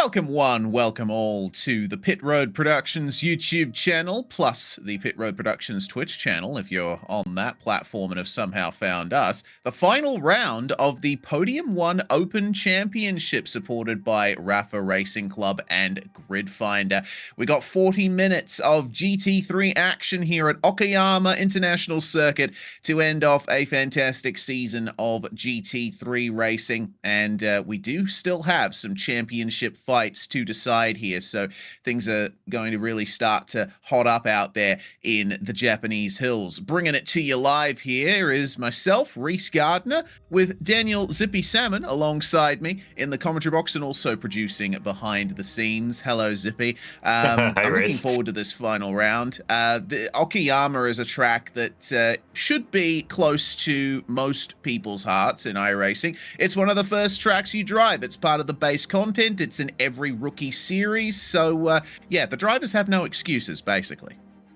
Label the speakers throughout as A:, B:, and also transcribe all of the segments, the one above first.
A: Welcome one, welcome all to the Pit Road Productions YouTube channel, plus the Pit Road Productions Twitch channel if you're on that platform and have somehow found us. The final round of the Podium 1 Open Championship supported by Rafa Racing Club and Gridfinder. We got 40 minutes of GT3 action here at Okayama International Circuit to end off a fantastic season of GT3 racing, and we do still have some championship fights to decide here, so things are going to really start to hot up out there in the Japanese hills. Bringing it to you live here is myself, Reese Gardner, with Daniel Zippy Salmon alongside me in the commentary box and also producing behind the scenes. Hello, Zippy. I'm looking forward to this final round. The Okayama is a track that should be close to most people's hearts in iRacing. It's one of the first tracks you drive. It's part of the base content. It's in every rookie series. So, yeah, the drivers have no excuses, basically.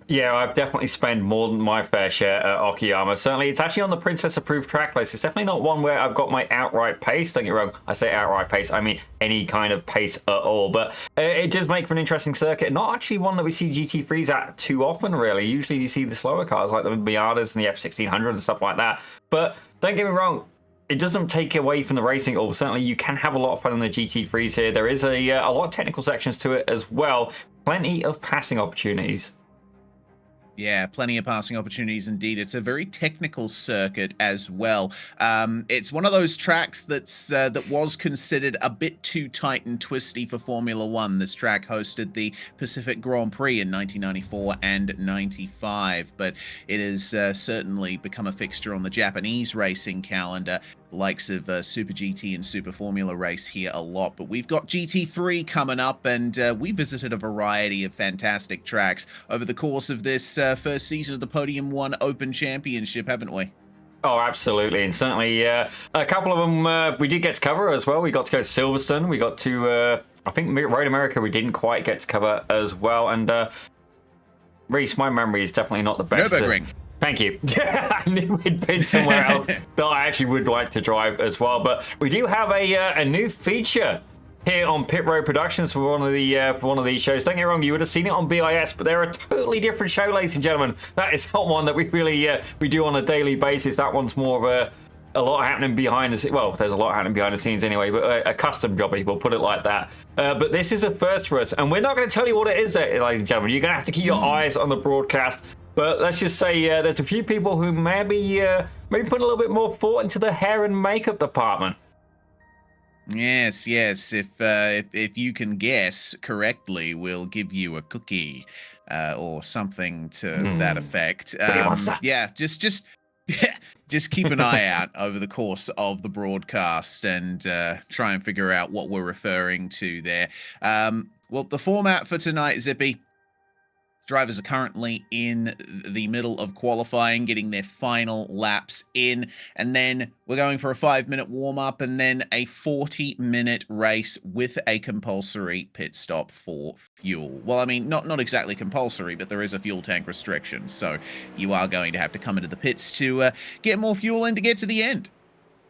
B: Yeah, I've definitely spent more than my fair share at Okayama. Certainly, it's actually on the Princess-approved track list. It's definitely not one where I've got my outright pace. Don't get me wrong, I say outright pace, I mean any kind of pace at all. But it does make for an interesting circuit. Not actually one that we see GT3s at too often, really. Usually you see the slower cars like the Miatas and the F1600 and stuff like that. But don't get me wrong, it doesn't take away from the racing, or certainly you can have a lot of fun in the GT3s here. There is a lot of technical sections to it as well. Plenty of passing opportunities.
A: Yeah, plenty of passing opportunities indeed. It's a very technical circuit as well. It's one of those tracks that was considered a bit too tight and twisty for Formula One. This track hosted the Pacific Grand Prix in 1994 and 95, but it has certainly become a fixture on the Japanese racing calendar. Likes of Super GT and Super Formula race here a lot, but we've got GT3 coming up, and we visited a variety of fantastic tracks over the course of this first season of the Podium 1 Open Championship, haven't we?
B: Oh, absolutely, and certainly a couple of them we did get to cover as well. We got to go to Silverstone, we got to, I think Road America we didn't quite get to cover as well, and Reese, my memory is definitely not the best.
A: Nürburgring.
B: Thank you. I knew we'd been somewhere else that I actually would like to drive as well. But we do have a new feature here on Pit Road Productions for one of these shows. Don't get me wrong, you would have seen it on BIS, but they're a totally different show, ladies and gentlemen. That is not one that we really we do on a daily basis. That one's more of a lot happening behind the scenes. Well, there's a lot happening behind the scenes anyway, but a custom job, we'll put it like that. But this is a first for us, and we're not going to tell you what it is, ladies and gentlemen. You're going to have to keep your eyes on the broadcast. But let's just say there's a few people who maybe put a little bit more thought into the hair and makeup department.
A: Yes. If you can guess correctly, we'll give you a cookie or something to that effect. Yeah, just keep an eye out over the course of the broadcast and try and figure out what we're referring to there. Well, the format for tonight, Zippy. Drivers are currently in the middle of qualifying, getting their final laps in, and then we're going for a 5-minute warm-up and then a 40-minute race with a compulsory pit stop for fuel. Well, I mean, not exactly compulsory, but there is a fuel tank restriction, so you are going to have to come into the pits to get more fuel in to get to the end.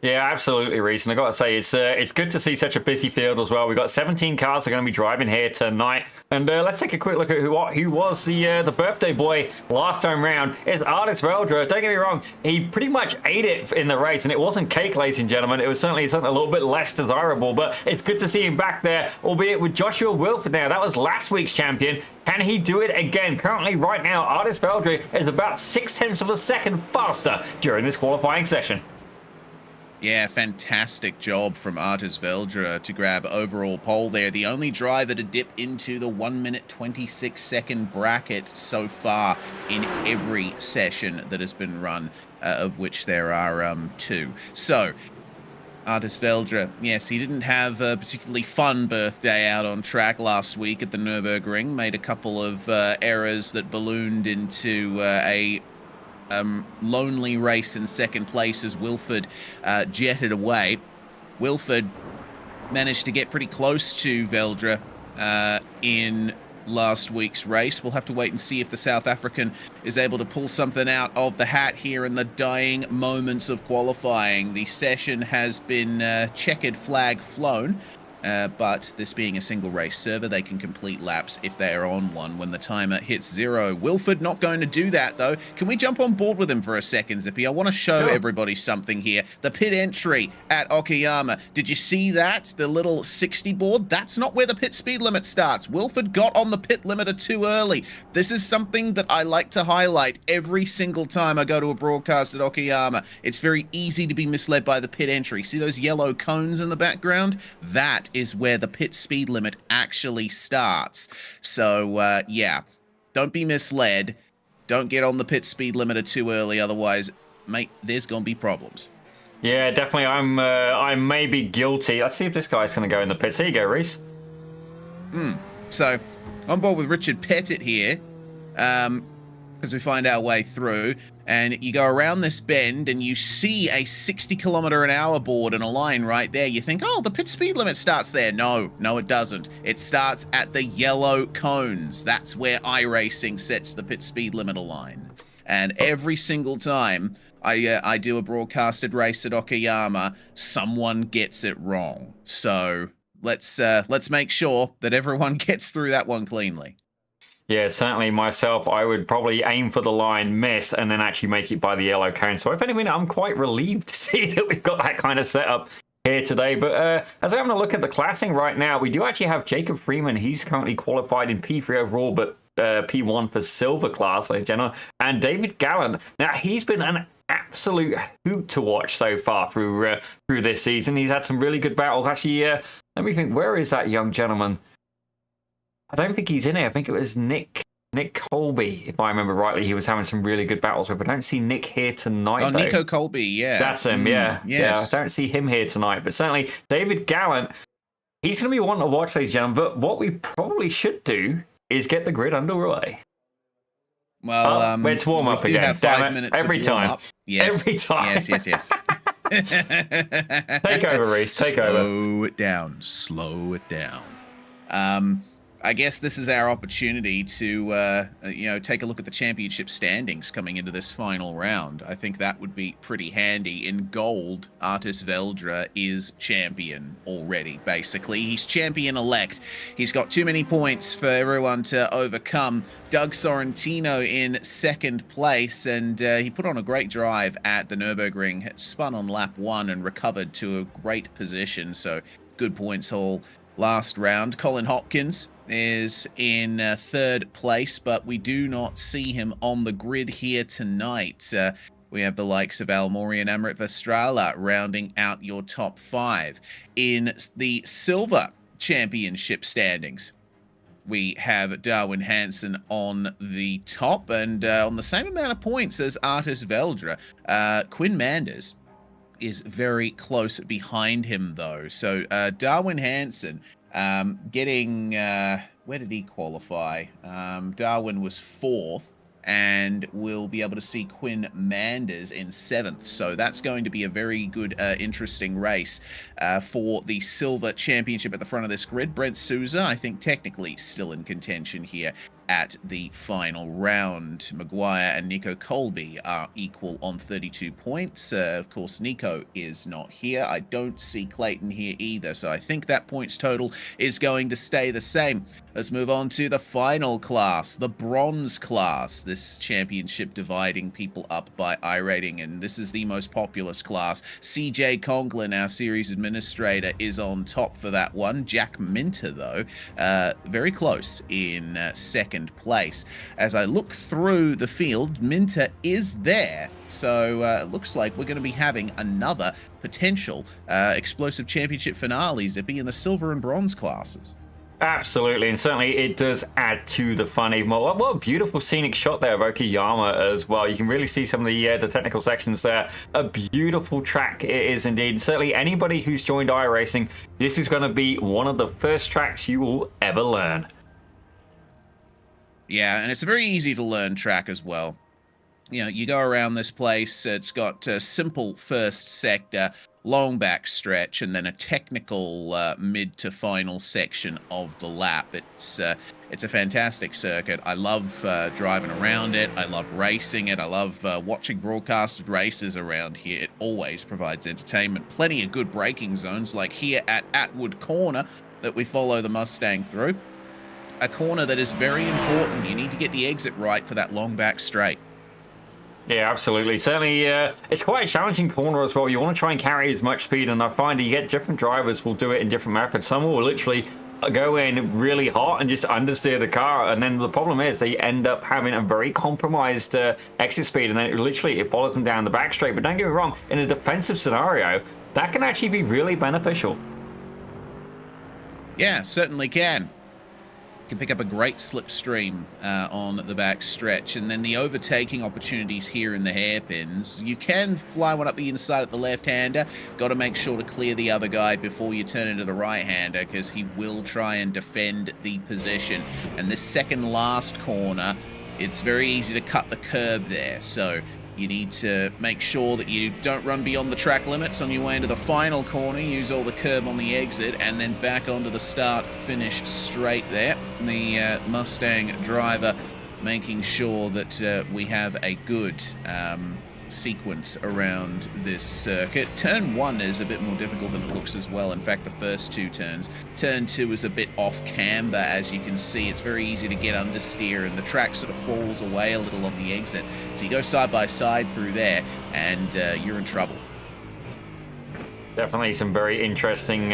B: Yeah, absolutely, Reese. And I've got to say, it's good to see such a busy field as well. We've got 17 cars that are going to be driving here tonight. And let's take a quick look at who was the birthday boy last time round. It's Artis Veldra. Don't get me wrong, he pretty much ate it in the race. And it wasn't cake, ladies and gentlemen. It was certainly something a little bit less desirable. But it's good to see him back there, albeit with Joshua Wilford now. That was last week's champion. Can he do it again? Currently, right now, Artis Veldra is about 0.6 of a second faster during this qualifying session.
A: Yeah, fantastic job from Artis Veldra to grab overall pole there. The only driver to dip into the 1-minute 26-second bracket so far in every session that has been run, of which there are 2. So, Artis Veldra, yes, he didn't have a particularly fun birthday out on track last week at the Nürburgring. Made a couple of errors that ballooned into a lonely race in second place as Wilford jetted away. Wilford managed to get pretty close to Veldra in last week's race. We'll have to wait and see if the South African is able to pull something out of the hat here in the dying moments of qualifying. The session has been checkered flag flown But this being a single race server, they can complete laps if they are on one when the timer hits 0. Wilford not going to do that, though. Can we jump on board with him for a second, Zippy? I want to show everybody something here. The pit entry at Okayama. Did you see that? The little 60 board? That's not where the pit speed limit starts. Wilford got on the pit limiter too early. This is something that I like to highlight every single time I go to a broadcast at Okayama. It's very easy to be misled by the pit entry. See those yellow cones in the background? That is where the pit speed limit actually starts. So, yeah, don't be misled. Don't get on the pit speed limiter too early. Otherwise, mate, there's going to be problems.
B: Yeah, definitely. I may be guilty. Let's see if this guy's going to go in the pits. Here you go, Reese.
A: So, on board with Richard Pettit here, as we find our way through, and you go around this bend and you see a 60km/h board in a line right there. You think, oh, the pit speed limit starts there. No, it doesn't. It starts at the yellow cones. That's where iRacing sets the pit speed limiter line. And every single time I do a broadcasted race at Okayama, someone gets it wrong. So let's make sure that everyone gets through that one cleanly.
B: Yeah, certainly myself, I would probably aim for the line, miss, and then actually make it by the yellow cone. So if anything, I'm quite relieved to see that we've got that kind of setup here today. But as I'm having a look at the classing right now, we do actually have Jacob Freeman. He's currently qualified in P3 overall, but P1 for silver class, ladies and gentlemen. And David Gallant, now he's been an absolute hoot to watch so far through this season. He's had some really good battles. Actually, let me think, where is that young gentleman? I don't think he's in here. I think it was Nick Colby, if I remember rightly. He was having some really good battles with. I don't see Nick here tonight.
A: Oh, Nico Colby, yeah.
B: That's him, yeah.
A: Yes.
B: Yeah, I don't see him here tonight. But certainly, David Gallant, he's going to be one to watch, ladies and gentlemen. But what we probably should do is get the grid underway.
A: Well,
B: let's warm up again.
A: Have 5 minutes
B: every time.
A: Up. Yes.
B: Every time.
A: Yes.
B: Take over, Reese. Take over.
A: Slow it down. I guess this is our opportunity to, take a look at the championship standings coming into this final round. I think that would be pretty handy. In gold, Artis Veldra is champion already, basically. He's champion-elect. He's got too many points for everyone to overcome. Doug Sorrentino in second place, and he put on a great drive at the Nürburgring, spun on lap 1 and recovered to a great position, so good points haul last round. Colin Hopkins is in third place, but we do not see him on the grid here tonight. We have the likes of Almori and Amrit Vestrala rounding out your top 5. In the silver championship standings, we have Darwin Hansen on the top, and on the same amount of points as Artis Veldra. Quinn Manders is very close behind him, though. So Darwin Hansen getting, where did he qualify? Darwin was 4th, and we'll be able to see Quinn Manders in 7th. So that's going to be a very good, interesting race for the Silver Championship at the front of this grid. Brent Souza, I think, technically still in contention here at the final round. Maguire and Nico Colby are equal on 32 points. Of course, Nico is not here. I don't see Clayton here either, so I think that points total is going to stay the same. Let's move on to the final class, the bronze class. This championship dividing people up by iRating, and this is the most populous class. CJ Conklin, our series administrator, is on top for that one. Jack Minter, though, very close in second place. As I look through the field, Minter is there, so it looks like we're going to be having another potential explosive championship finale, Zippy, in the silver and bronze classes.
B: Absolutely, and certainly it does add to the fun even more. What a beautiful scenic shot there of Okayama as well. You can really see some of the technical sections there. A beautiful track it is indeed. And certainly anybody who's joined iRacing, this is going to be one of the first tracks you will ever learn.
A: Yeah, and it's a very easy to learn track as well. You know, you go around this place, it's got a simple first sector, long back stretch, and then a technical mid to final section of the lap. It's a fantastic circuit. I love driving around it. I love racing it. I love watching broadcasted races around here. It always provides entertainment. Plenty of good braking zones, like here at Atwood Corner that we follow the Mustang through. A corner that is very important. You need to get the exit right for that long back straight.
B: Yeah, absolutely. Certainly, it's quite a challenging corner as well. You want to try and carry as much speed, and I find you get different drivers will do it in different methods. Some will literally go in really hot and just understeer the car, and then the problem is they end up having a very compromised exit speed, and then it follows them down the back straight. But don't get me wrong, in a defensive scenario, that can actually be really beneficial.
A: Yeah, certainly can. Can pick up a great slipstream on the back stretch, and then the overtaking opportunities here in the hairpins. You can fly one up the inside at the left-hander. Got to make sure to clear the other guy before you turn into the right-hander, because he will try and defend the position. And this second last corner, it's very easy to cut the curb there, so you need to make sure that you don't run beyond the track limits on your way into the final corner. Use all the curb on the exit, and then back onto the start finish straight there. The Mustang driver making sure that we have a good sequence around this circuit. Turn 1 is a bit more difficult than it looks as well. In fact, the first 2 turns. Turn 2 is a bit off camber, as you can see. It's very easy to get understeer, and the track sort of falls away a little on the exit. So you go side by side through there, and you're in trouble.
B: Definitely some very interesting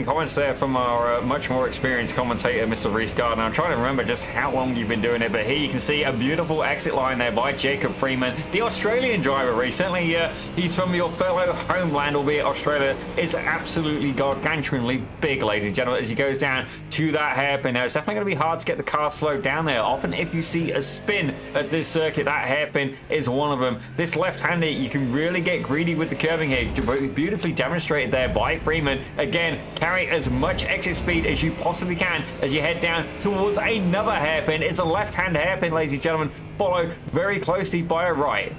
B: comments there from our much more experienced commentator, Mr. Reese Gardner. I'm trying to remember just how long you've been doing it, but here you can see a beautiful exit line there by Jacob Freeman, the Australian driver. Recently, he's from your fellow homeland, albeit Australia is absolutely gargantuanly big, ladies and gentlemen, as he goes down to that hairpin. Now, it's definitely going to be hard to get the car slowed down there. Often, if you see a spin at this circuit, that hairpin is one of them. This left-hander, you can really get greedy with the curbing here. Beautifully demonstrated there by Freeman. Again, carry as much exit speed as you possibly can as you head down towards another hairpin. It's a left-hand hairpin, ladies and gentlemen, followed very closely by a right.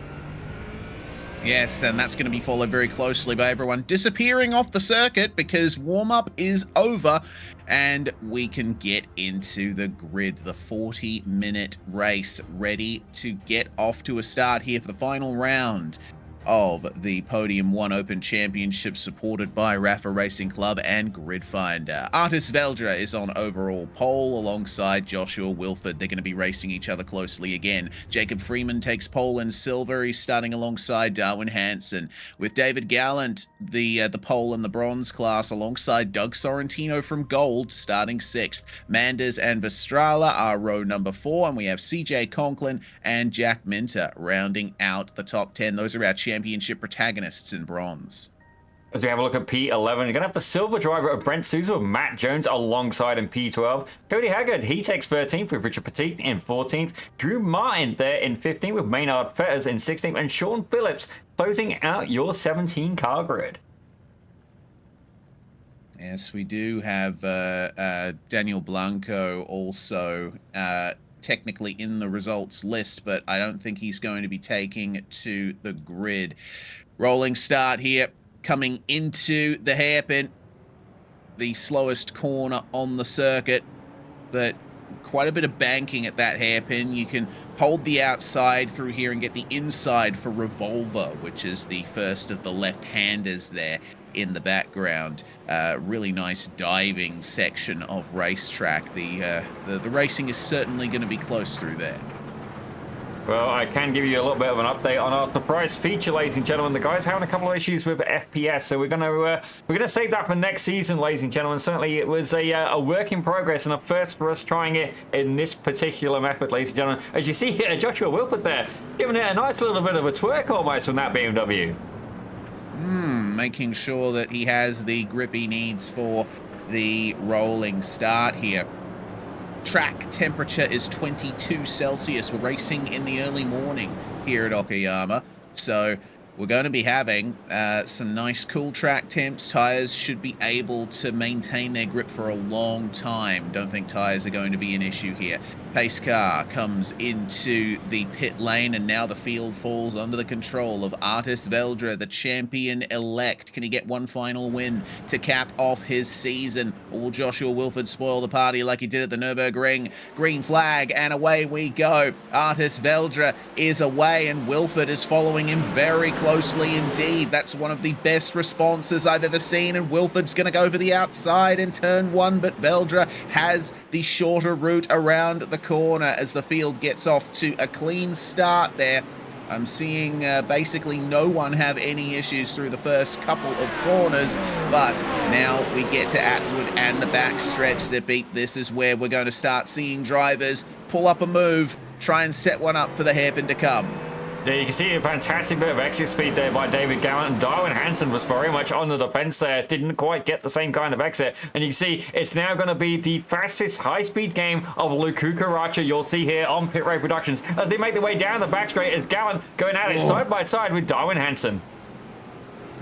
A: Yes, and that's going to be followed very closely by everyone disappearing off the circuit, because warm-up is over and we can get into the grid. The 40-minute race ready to get off to a start here for the final round of the Podium 1 Open Championship, supported by Rafa Racing Club and Grid Finder. Artis Veldra is on overall pole alongside Joshua Wilford. They're going to be racing each other closely again. Jacob Freeman takes pole in silver. He's starting alongside Darwin Hansen, with David Gallant the pole in the bronze class alongside Doug Sorrentino from gold starting 6th. Manders and Vestrala are row number 4, and we have CJ Conklin and Jack Minter rounding out the top 10. Those are our championship protagonists in bronze.
B: As we have a look at P11, you're going to have the silver driver of Brent Souza with Matt Jones alongside in P12. Cody Haggard, he takes 13th with Richard Petit in 14th. Drew Martin there in 15th with Maynard Fetters in 16th. And Sean Phillips closing out your 17 car grid.
A: Yes, we do have Daniel Blanco also technically in the results list, but I don't think he's going to be taking to the grid. Rolling start here, coming into the hairpin, the slowest corner on the circuit, but quite a bit of banking at that hairpin. You can hold the outside through here and get the inside for Revolver, which is the first of the left-handers there in the background. Really nice diving section of racetrack. The racing is certainly going to be close through there.
B: Well, I can give you a little bit of an update on our surprise feature, ladies and gentlemen. The guy's having a couple of issues with FPS, so we're gonna save that for next season, ladies and gentlemen. Certainly, it was a work in progress and a first for us trying it in this particular method, ladies and gentlemen. As you see here, Joshua Wilford there, giving it a nice little bit of a twerk almost from that BMW.
A: Making sure that he has the grip he needs for the rolling start here. Track temperature is 22 Celsius. We're racing in the early morning here at Okayama, so we're going to be having some nice cool track temps. Tires should be able to maintain their grip for a long time. Don't think tires are going to be an issue here. Pace car comes into the pit lane, and now the field falls under the control of Artis Veldra, the champion-elect. Can he get one final win to cap off his season? Or will Joshua Wilford spoil the party like he did at the Nürburgring? Green flag, and away we go. Artis Veldra is away, and Wilford is following him very closely indeed. That's one of the best responses I've ever seen, and Wilford's going to go for the outside in turn one, but Veldra has the shorter route around the corner as the field gets off to a clean start there. I'm seeing basically no one have any issues through the first couple of corners, but now we get to Atwood and the backstretch, Zippy. This is where we're going to start seeing drivers pull up a move, try and set one up for the hairpin to come.
B: Yeah, you can see a fantastic bit of exit speed there by David Gallant. And Darwin Hansen was very much on the defense there. Didn't quite get the same kind of exit. And you can see it's now going to be the fastest high-speed game of Luku Karacha you'll see here on Pit Road Productions as they make their way down the back straight as Gallant going at it side by side with Darwin Hansen.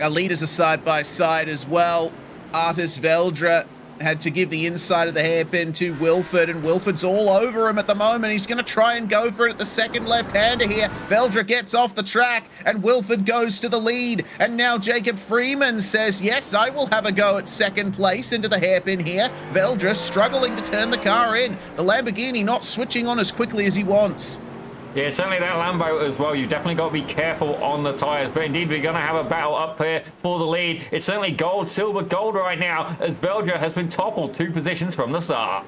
A: Our leaders are side by side as well. Artis Veldra had to give the inside of the hairpin to Wilford, and Wilford's all over him at the moment. He's going to try and go for it at the second left-hander here. Veldra gets off the track, and Wilford goes to the lead. And now Jacob Freeman says, yes, I will have a go at second place into the hairpin here. Veldra struggling to turn the car in. The Lamborghini not switching on as quickly as he wants.
B: Yeah, certainly that Lambo as well. You definitely got to be careful on the tyres. But indeed, we're going to have a battle up here for the lead. It's certainly gold, silver, gold right now as Belgium has been toppled 2 positions from the start.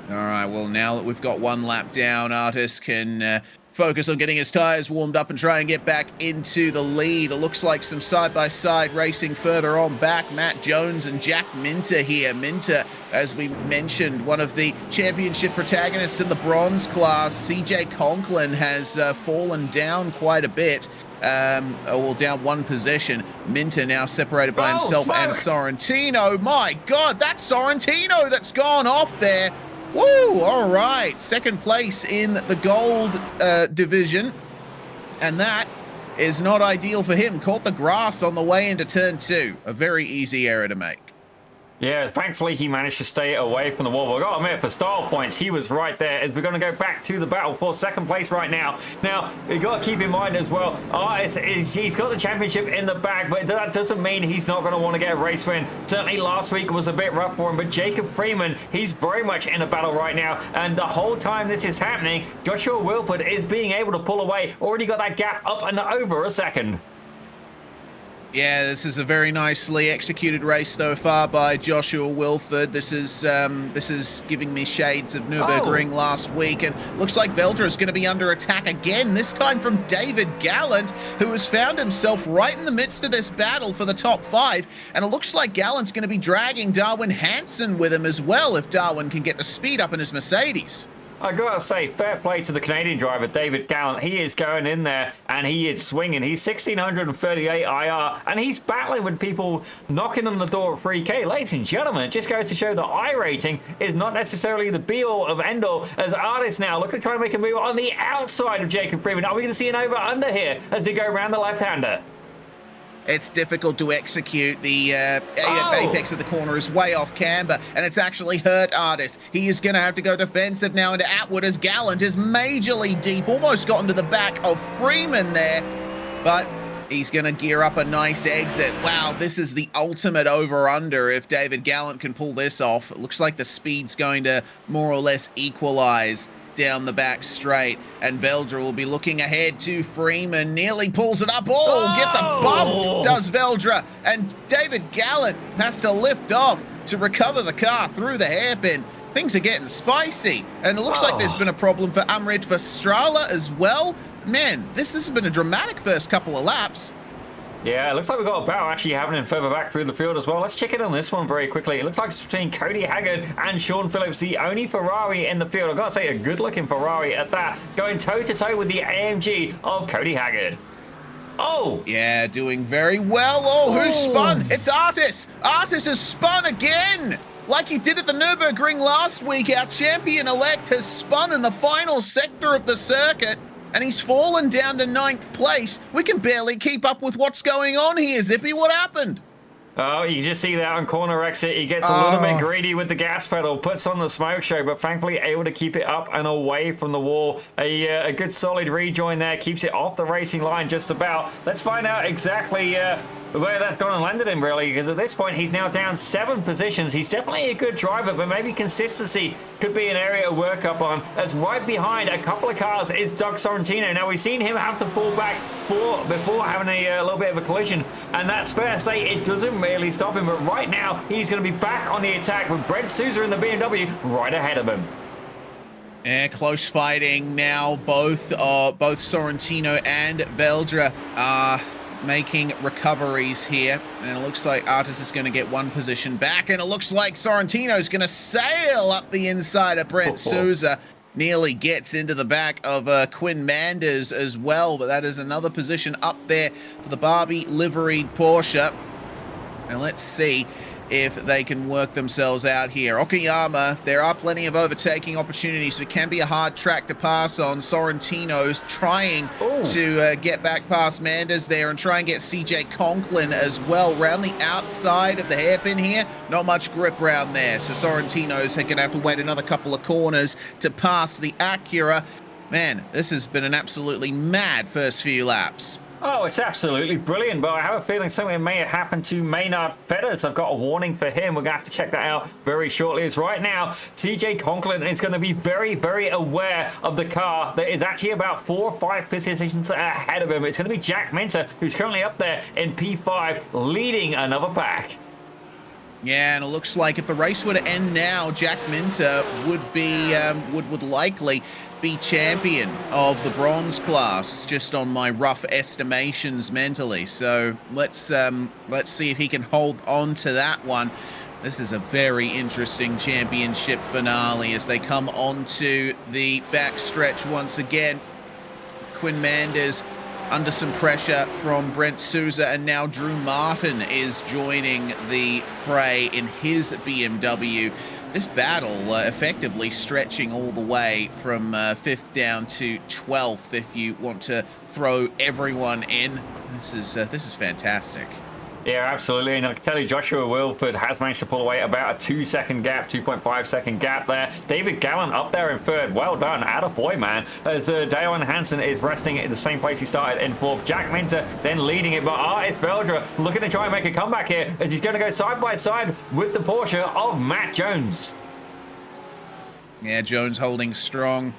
A: All right, well, now that we've got 1 lap down, Artis can focus on getting his tyres warmed up and try and get back into the lead. It looks like some side-by-side racing further on back. Matt Jones and Jack Minter here. Minter, as we mentioned, one of the championship protagonists in the bronze class. CJ Conklin has fallen down quite a bit. Well, down 1 position. Minter now separated by himself and Sorrentino. My God, that's Sorrentino that's gone off there. Woo! All right, second place in the gold division, and that is not ideal for him. Caught the grass on the way into turn 2. A very easy error to make.
B: Yeah, thankfully he managed to stay away from the wall. We've got to admit, for style points, he was right there as we're going to go back to the battle for second place right now. Now, you've got to keep in mind as well, he's got the championship in the bag, but that doesn't mean he's not going to want to get a race win. Certainly last week was a bit rough for him, but Jacob Freeman, he's very much in a battle right now, and the whole time this is happening, Joshua Wilford is being able to pull away. Already got that gap up and over a second.
A: Yeah, this is a very nicely executed race so far by Joshua Wilford. This is giving me shades of Nürburgring last week, and looks like Veldra is going to be under attack again, this time from David Gallant, who has found himself right in the midst of this battle for the top 5, and it looks like Gallant's going to be dragging Darwin Hansen with him as well if Darwin can get the speed up in his Mercedes.
B: I gotta say, fair play to the Canadian driver, David Gallant. He is going in there and he is swinging. He's 1638 IR and he's battling with people knocking on the door at 3K. Ladies and gentlemen, it just goes to show that iRacing is not necessarily the be-all of end-all as artists now look to try and make a move on the outside of Jacob Freeman. Are we going to see an over-under here as they go around the left-hander?
A: It's difficult to execute. The apex of the corner is way off camber, and it's actually hurt Artis. He is going to have to go defensive now into Atwood as Gallant is majorly deep, almost got into the back of Freeman there, but he's going to gear up a nice exit. Wow, this is the ultimate over-under if David Gallant can pull this off. It looks like the speed's going to more or less equalize down the back straight, and Veldra will be looking ahead to Freeman, nearly pulls it up, gets a bump, does Veldra, and David Gallant has to lift off to recover the car through the hairpin. Things are getting spicy, and it looks like there's been a problem for Amrit Verstrala as well. Man, this has been a dramatic first couple of laps.
B: Yeah, it looks like we've got a battle actually happening further back through the field as well. Let's check in on this one very quickly. It looks like it's between Cody Haggard and Sean Phillips, the only Ferrari in the field. I've got to say, a good-looking Ferrari at that, going toe-to-toe with the AMG of Cody Haggard. Oh! Yeah,
A: doing very well. Who's spun? It's Artis. Artis has spun again! Like he did at the Nürburgring last week, our champion-elect has spun in the final sector of the circuit, and he's fallen down to 9th place. We can barely keep up with what's going on here, Zippy. What happened?
B: Oh, you just see that on corner exit. He gets a little bit greedy with the gas pedal, puts on the smoke show, but thankfully able to keep it up and away from the wall. A good solid rejoin there, keeps it off the racing line just about. Let's find out exactly where that's gone and landed him, really, because at this point he's now down 7 positions. He's definitely a good driver, but maybe consistency could be an area to work up on. That's right behind a couple of cars is Doug Sorrentino. Now, we've seen him have to fall back before having a little bit of a collision, and that's fair to say it doesn't really stop him, but right now he's going to be back on the attack with Brent Souza in the BMW right ahead of him.
A: Yeah, close fighting now. Both Sorrentino and Veldra are making recoveries here, and it looks like Artis is going to get 1 position back, and it looks like Sorrentino is going to sail up the inside of Brent Souza. Nearly gets into the back of Quinn Manders as well, but that is another position up there for the Barbie liveried Porsche. And let's see if they can work themselves out here. Okayama, there are plenty of overtaking opportunities. It can be a hard track to pass on. Sorrentino's trying to get back past Manders there and try and get CJ Conklin as well. Round the outside of the hairpin here, not much grip round there. So Sorrentino's going to have to wait another couple of corners to pass the Acura. Man, this has been an absolutely mad first few laps.
B: Oh, it's absolutely brilliant, but I have a feeling something may have happened to Maynard Fetters. I've got a warning for him. We're going to have to check that out very shortly. As right now, TJ Conklin is going to be very, very aware of the car that is actually about 4 or 5 positions ahead of him. It's going to be Jack Minter, who's currently up there in P5, leading another pack.
A: Yeah, and it looks like if the race were to end now, Jack Minter would be would likely be champion of the bronze class, just on my rough estimations mentally. So let's see if he can hold on to that one. This is a very interesting championship finale as they come onto the backstretch once again. Quinn Manders under some pressure from Brent Souza, and now Drew Martin is joining the fray in his BMW. This battle effectively stretching all the way from 5th down to 12th if you want to throw everyone in. This is fantastic.
B: Yeah, absolutely. And I can tell you, Joshua Wilford has managed to pull away about a 2-second gap, 2.5-second gap there. David Gallant up there in 3rd. Well done. Attaboy, man. As Dale Hansen is resting in the same place he started in 4th. Jack Minter then leading it, but Artis Veldra looking to try and make a comeback here as he's going to go side by side with the Porsche of Matt Jones.
A: Yeah, Jones holding strong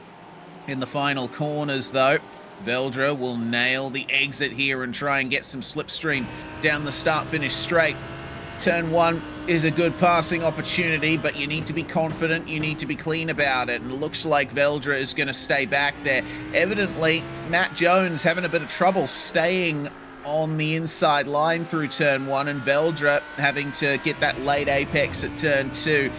A: in the final corners, though. Veldra will nail the exit here and try and get some slipstream down the start-finish straight. Turn 1 is a good passing opportunity, but you need to be confident, you need to be clean about it, and it looks like Veldra is going to stay back there. Evidently, Matt Jones having a bit of trouble staying on the inside line through turn 1, and Veldra having to get that late apex at turn 2.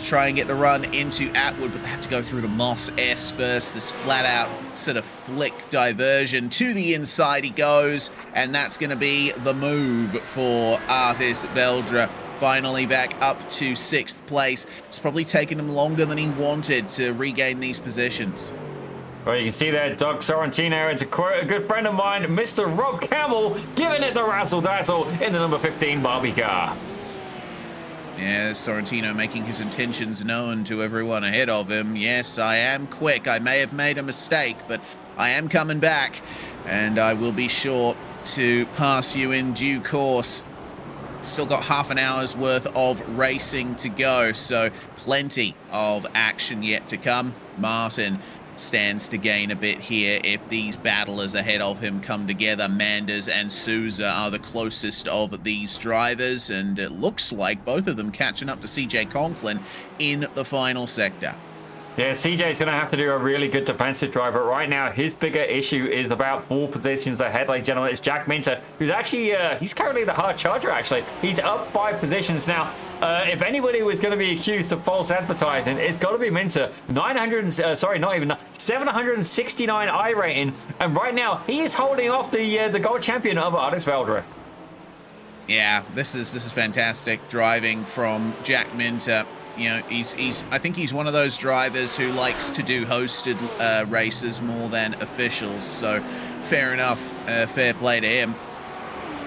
A: Try and get the run into Atwood, but they have to go through the Moss S first. This flat out sort of flick diversion to the inside he goes, and that's going to be the move for Artis Veldra. Finally back up to 6th place. It's probably taken him longer than he wanted to regain these positions.
B: Well, you can see there, Doug Sorrentino, and to quote a good friend of mine, Mr. Rob Camel, giving it the razzle-dazzle in the number 15 Barbie car.
A: Yeah, Sorrentino making his intentions known to everyone ahead of him. Yes, I am quick. I may have made a mistake, but I am coming back, and I will be sure to pass you in due course. Still got half an hour's worth of racing to go, so plenty of action yet to come. Martin stands to gain a bit here if these battlers ahead of him come together. Manders and Souza are the closest of these drivers, and it looks like both of them catching up to CJ Conklin in the final sector.
B: Yeah, CJ's going to have to do a really good defensive drive, but right now his bigger issue is about 4 positions ahead, ladies and gentlemen. It's Jack Minter, who's actually, he's currently the hard charger, actually. He's up 5 positions now. If anybody was going to be accused of false advertising, it's got to be Minter. 769 I rating, and right now he is holding off the gold champion of Artis Veldra.
A: Yeah, this is fantastic driving from Jack Minter. You know, I think he's one of those drivers who likes to do hosted races more than officials, so fair enough, fair play to him.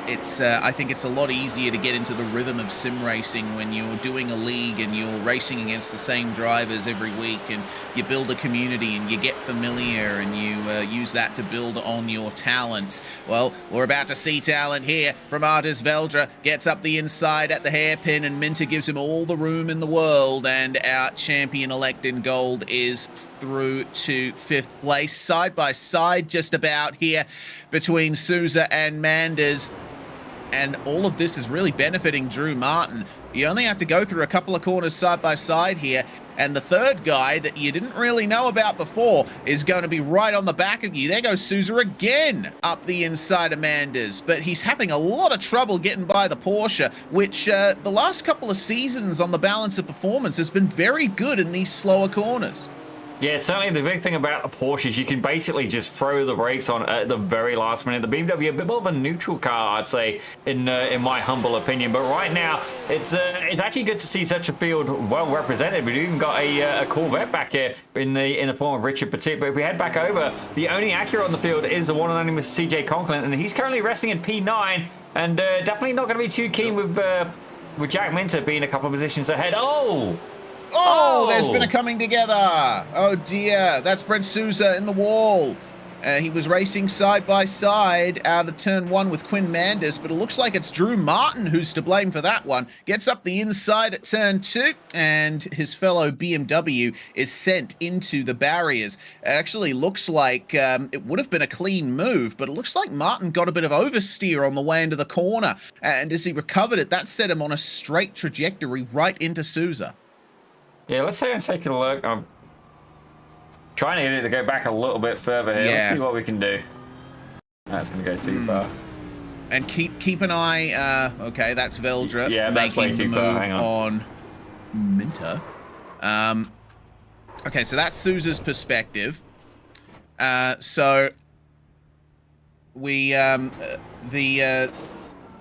A: I think it's a lot easier to get into the rhythm of sim racing when you're doing a league and you're racing against the same drivers every week, and you build a community and you get familiar and you use that to build on your talents. Well, we're about to see talent here from Artis Veldra. Gets up the inside at the hairpin, and Minter gives him all the room in the world, and our champion-elect in gold is through to 5th place. Side by side just about here between Souza and Manders. And all of this is really benefiting Drew Martin. You only have to go through a couple of corners side by side here, and the third guy that you didn't really know about before is going to be right on the back of you. There goes Souza again up the inside of Manders, but he's having a lot of trouble getting by the Porsche, which the last couple of seasons on the balance of performance has been very good in these slower corners.
B: Yeah, certainly the big thing about the Porsche is you can basically just throw the brakes on at the very last minute. The BMW, a bit more of a neutral car, I'd say, in my humble opinion. But right now, it's actually good to see such a field well represented. We've even got a Corvette back here in the form of Richard Petit. But if we head back over, the only Acura on the field is the one and only CJ Conklin, and he's currently resting in P9, and definitely not going to be too keen with Jack Minter being a couple of positions ahead.
A: Oh, there's been a coming together. Oh, dear. That's Brent Souza in the wall. He was racing side by side out of turn 1 with Quinn Manders, but it looks like it's Drew Martin who's to blame for that one. Gets up the inside at turn 2, and his fellow BMW is sent into the barriers. It actually looks like it would have been a clean move, but it looks like Martin got a bit of oversteer on the way into the corner, and as he recovered it, that set him on a straight trajectory right into Souza.
B: Yeah, let's say I'm taking a look. I'm trying to get it to go back a little bit further here. Yeah. Let's see what we can do. That's going to go too far.
A: And keep an eye. Okay, that's Veldra
B: making the move
A: on Minter. Okay, so that's Souza's perspective. So we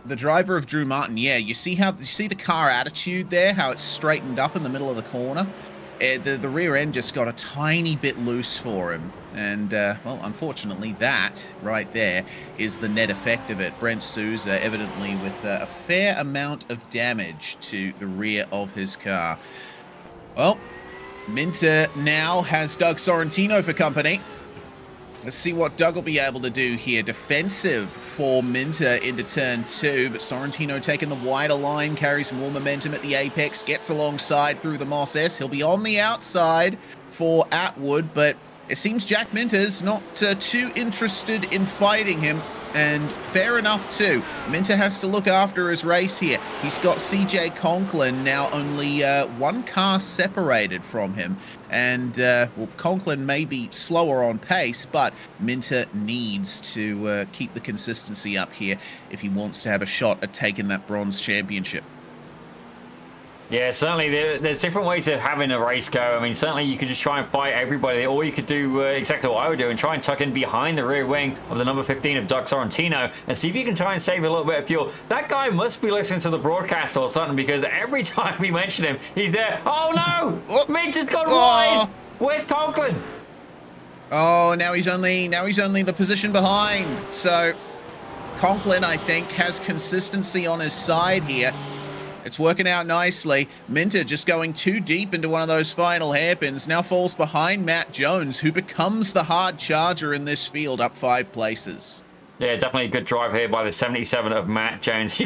A: the driver of Drew Martin, yeah, you see the car attitude there, how it's straightened up in the middle of the corner? The rear end just got a tiny bit loose for him. And, well, unfortunately, that right there is the net effect of it. Brent Souza, evidently with a fair amount of damage to the rear of his car. Well, Minter now has Doug Sorrentino for company. Let's see what Doug will be able to do here. Defensive for Minter into turn 2, but Sorrentino taking the wider line, carries more momentum at the apex, gets alongside through the Moss S. He'll be on the outside for Atwood, but it seems Jack Minter's not too interested in fighting him, and fair enough too. Minter has to look after his race here. He's got CJ Conklin now only one car separated from him, and well, Conklin may be slower on pace, but Minter needs to keep the consistency up here if he wants to have a shot at taking that bronze championship.
B: Yeah, certainly there's different ways of having a race go. I mean, certainly you could just try and fight everybody, or you could do exactly what I would do and try and tuck in behind the rear wing of the number 15 of Doug Sorrentino and see if you can try and save a little bit of fuel. That guy must be listening to the broadcast or something, because every time we mention him, he's there. Oh no! Minter's gone wide! Where's Conklin?
A: Oh, now he's only the position behind. So Conklin, I think, has consistency on his side here. It's working out nicely. Minter just going too deep into one of those final hairpins. Now falls behind Matt Jones, who becomes the hard charger in this field, up 5 places.
B: Yeah, definitely a good drive here by the 77 of Matt Jones.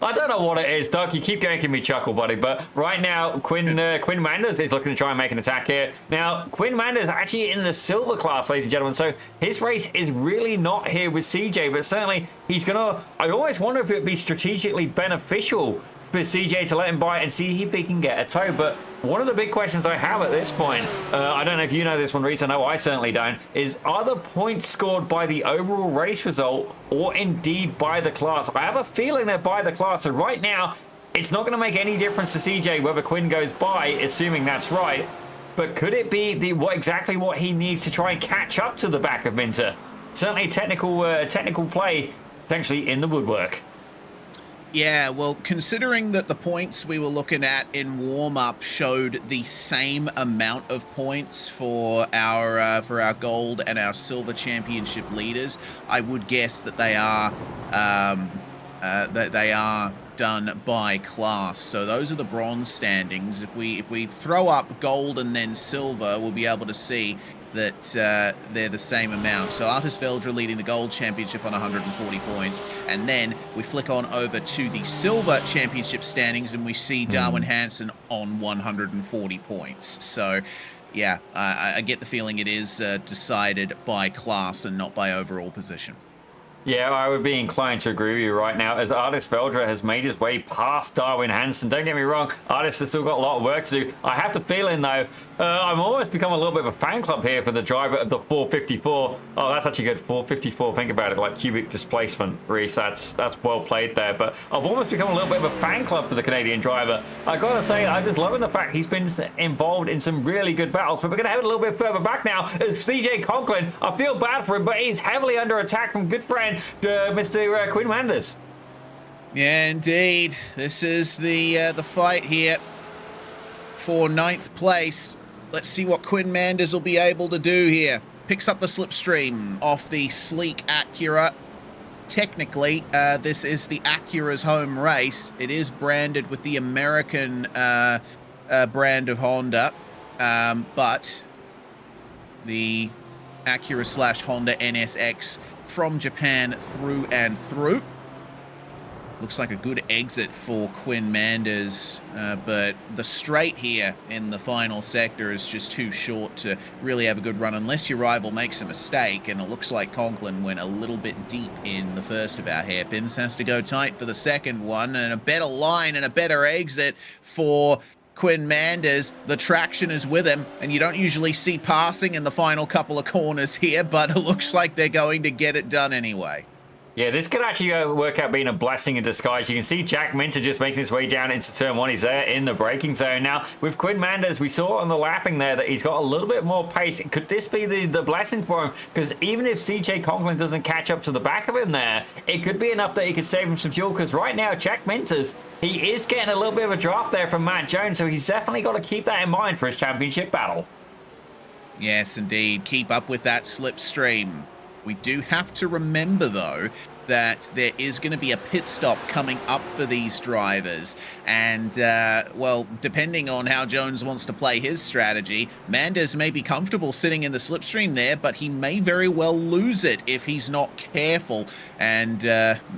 B: I don't know what it is, Doug. You keep making me chuckle, buddy. But right now, Quinn Manders is looking to try and make an attack here. Now, Quinn Manders actually in the silver class, ladies and gentlemen. So his race is really not here with CJ, but certainly he's going to... I always wonder if it would be strategically beneficial for CJ to let him bite and see if he can get a toe. But one of the big questions I have at this point, I don't know if you know this one, Reese, I know I certainly don't, is are the points scored by the overall race result or indeed by the class? I have a feeling they're by the class, so right now it's not going to make any difference to CJ whether Quinn goes by, assuming that's right. But could it be exactly what he needs to try and catch up to the back of Minter? Certainly technical play potentially in the woodwork.
A: Yeah, well, considering that the points we were looking at in warm-up showed the same amount of points for our gold and our silver championship leaders, I would guess that they are that they are done by class. So those are the bronze standings. If we throw up gold and then silver, we'll be able to see that they're the same amount. So Artis Veldra leading the gold championship on 140 points, and then we flick on over to the silver championship standings, and we see Darwin Hansen on 140 points. So yeah, I get the feeling it is decided by class and not by overall position.
B: Yeah, I would be inclined to agree with you right now, as Artis Veldra has made his way past Darwin Hansen. Don't get me wrong, Artis has still got a lot of work to do. I have the feeling, though, I'm almost become a little bit of a fan club here for the driver of the 454. Oh, that's actually good. 454, think about it, like cubic displacement, Reese. That's well played there. But I've almost become a little bit of a fan club for the Canadian driver. I gotta say, I'm just loving the fact he's been involved in some really good battles. But we're gonna have it a little bit further back now. It's CJ Conklin. I feel bad for him, but he's heavily under attack from good friend Mr. Quinn Manders.
A: Yeah, indeed. This is the fight here for 9th place. Let's see what Quinn Manders will be able to do here. Picks up the slipstream off the sleek Acura. Technically, this is the Acura's home race. It is branded with the American brand of Honda, but the Acura / Honda NSX from Japan through and through. Looks like a good exit for Quinn Manders, but the straight here in the final sector is just too short to really have a good run unless your rival makes a mistake, and it looks like Conklin went a little bit deep in the first of our hairpins. Has to go tight for the second one, and a better line and a better exit for Quinn Manders. The traction is with him, and you don't usually see passing in the final couple of corners here, but it looks like they're going to get it done anyway.
B: Yeah, this could actually work out being a blessing in disguise. You can see Jack Minter just making his way down into turn 1. He's there in the braking zone. Now, with Quinn Manders, we saw on the lapping there that he's got a little bit more pace. Could this be the blessing for him? Because even if CJ Conklin doesn't catch up to the back of him there, it could be enough that he could save him some fuel. Because right now, Jack Minters, he is getting a little bit of a draft there from Matt Jones, so he's definitely got to keep that in mind for his championship battle.
A: Yes, indeed. Keep up with that slipstream. We do have to remember, though, that there is going to be a pit stop coming up for these drivers. And, well, depending on how Jones wants to play his strategy, Manders may be comfortable sitting in the slipstream there, but he may very well lose it if he's not careful. And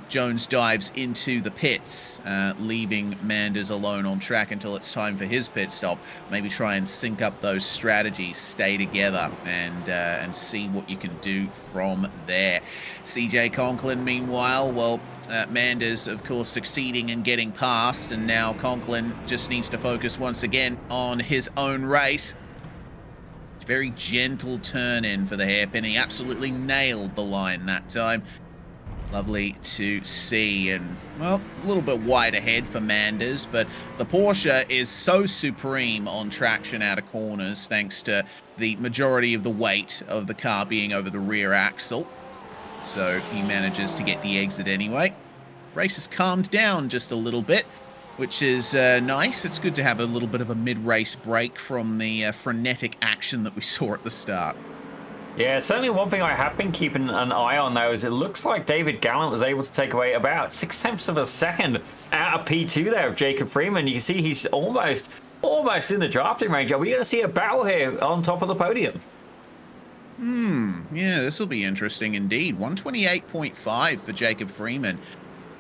A: Jones dives into the pits, leaving Manders alone on track until it's time for his pit stop. Maybe try and sync up those strategies, stay together, and see what you can do from there. CJ Conklin, meanwhile, well, Manders, of course, succeeding in getting past, and now Conklin just needs to focus once again on his own race. Very gentle turn in for the hairpin. He absolutely nailed the line that time. Lovely to see, and, well, a little bit wide ahead for Manders, but the Porsche is so supreme on traction out of corners thanks to the majority of the weight of the car being over the rear axle. So he manages to get the exit anyway. Race has calmed down just a little bit, which is nice. It's good to have a little bit of a mid-race break from the frenetic action that we saw at the start.
B: Yeah, certainly one thing I have been keeping an eye on, though, is it looks like David Gallant was able to take away about 0.6 of a second out of P2 there of Jacob Freeman. You can see he's almost in the drafting range. Are we going to see a battle here on top of the podium?
A: Yeah, this will be interesting indeed. 128.5 for Jacob Freeman